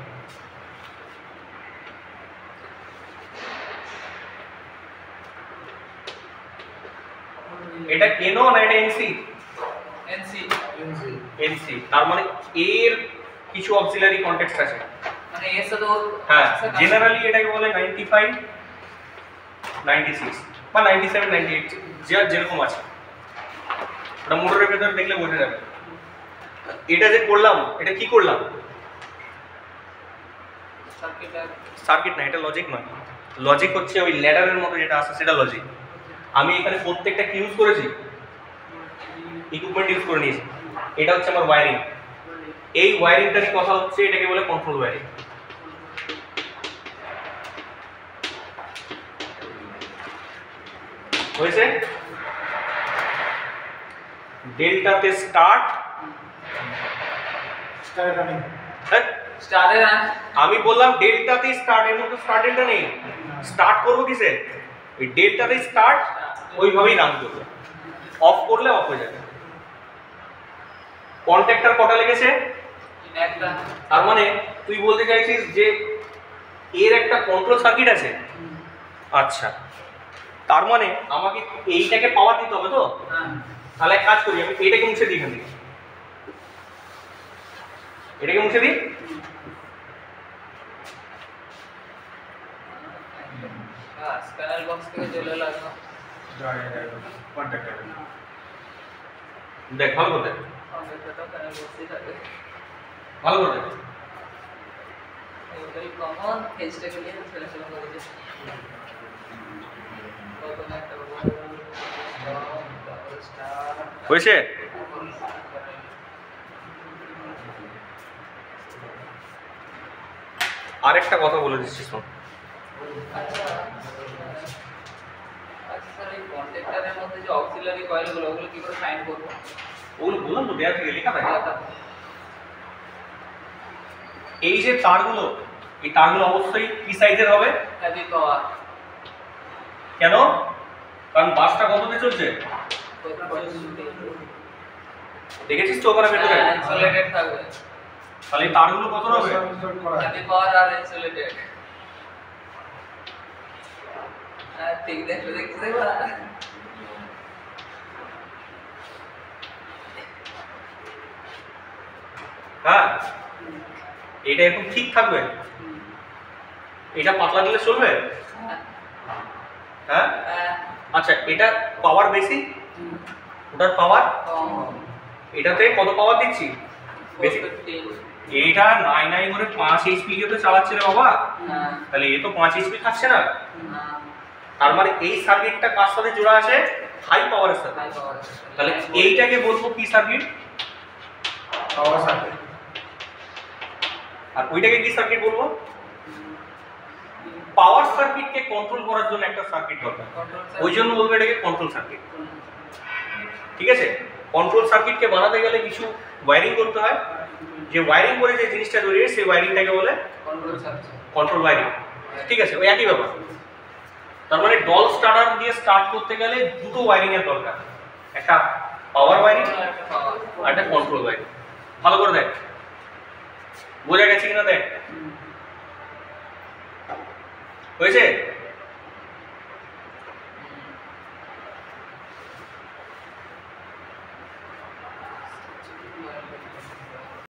এটা এনও না এটা এনসি? এনসি। এনসি তার মানে এর কিছু অক্সিলারি কনটেক্সট আছে, মানে এর সাথে হ্যাঁ জেনারেলি এটাকে বলে 95 96 বা 97 98 যা যেরকম আছে, ওটা মোটরের ভেতরে দেখলে বোঝা যাবে। এটা যে করলাম এটা কি করলাম? সার্কিট না, এটা লজিক নয়। লজিক হচ্ছে ওই ল্যাডারের মতো যেটা আছে সেটা লজিক। আমি এখানে প্রত্যেকটা কি ইউজ করেছি? ইকুইপমেন্ট ইউজ করে নিয়েছি। এটা হচ্ছে আমার ওয়্যারিং। এই ওয়্যারিংটারই কথা হচ্ছে, এটাকে বলে কন্ট্রোল ওয়্যারিং। হয়েছে? ডেল্টাতে স্টার্ট, আমি বললাম ডেল্টাতে স্টার্ট, এর মধ্যে স্টার্ট ডেল্টা নেই। স্টার্ট করবো কিসে? ওই ডেল্টাতে স্টার্ট, ওইভাবেই রান করবে। অফ করলে অফ হয়ে যাবে। কন্ট্যাক্টর কটা লেগেছে? একটা। তার মানে তুই বলতে চাইছিস যে এর একটা কন্ট্রোল সার্কিট আছে। আচ্ছা, তার মানে আমাকে এইটাকে পাওয়ার দিতে হবে তো? তাহলে এক কাজ করি, আমি এইটাকে মুছে দিই এখান থেকে। এটাকে মুছে দিই। স্ক্যানার বক্স থেকে চলে লাগলো। দেখ ভালো করে দেখ, ভালো করে দেখ। very common hashtag के लिए selection कर दीजिए হয়েছে? আরেকটা কথা বলে দিচ্ছি শোন। আচ্ছা স্যার এই কন্ট্যাক্টরের মধ্যে যে অক্সিলারি কয়েলগুলো ওগুলো কি করে ফাইন্ড করব? ওগুলো বললাম তো, দেয়া থেকে লেখা থাকে। এই যে তারগুলো, এই তারগুলো অবশ্যই কি সাইজের হবে? হেভি পাওয়ার। কেন? কারণ বাসটা কততে চলছে? দেখেছিস তো ওখানে ভেতরে ইনসুলেটেড থাকবে। তাহলে তারগুলো কত হবে? হেভি পাওয়ার আর ইনসুলেটেড। ঠিক দেখো দেখতে দেখো। হ্যাঁ, এটা এখন ঠিক থাকবে? এটা পাতলা দিলে চলবে? হ্যাঁ। আচ্ছা, এটা পাওয়ার বেশি, ওটার পাওয়ার এটাতে কত পাওয়ার দিচ্ছি? বেশি। এইটা নাই নাই করে 5 এইচপি কে তো চালাচ্ছে রে বাবা। তাহলে এ তো 5 এইচপি খাচ্ছে না। তার মানে এই সার্কিটটা কার সাথে জোড়া আছে? হাই পাওয়ারের সাথে। তাহলে এইটাকে বলবো কি সার্কিট? Power circuit. আর ওইটাকে কি সার্কিট বলবো? পাওয়ার সার্কিটকে কন্ট্রোল করার জন্য একটা সার্কিট দরকার, ওই জন্য বলবো এটাকে কন্ট্রোল সার্কিট। ঠিক আছে? কন্ট্রোল সার্কিটকে বানাতে গেলে কিছু ওয়্যারিং করতে হয়, যে ওয়্যারিং করে যে জিনিসটা তৈরি হয় সেই ওয়্যারিংটাকে বলে কন্ট্রোল ওয়্যারিং। ঠিক আছে? ওই একই ব্যাপার। তার মানে ডল স্টার্টার দিয়ে স্টার্ট করতে গেলে দুটো ওয়্যারিং এর দরকার, একটা পাওয়ার ওয়্যারিং আর একটা কন্ট্রোল ওয়্যারিং। ভালো করে দেখ, বোঝা গেছে কিনা দেখ। হয়েছে?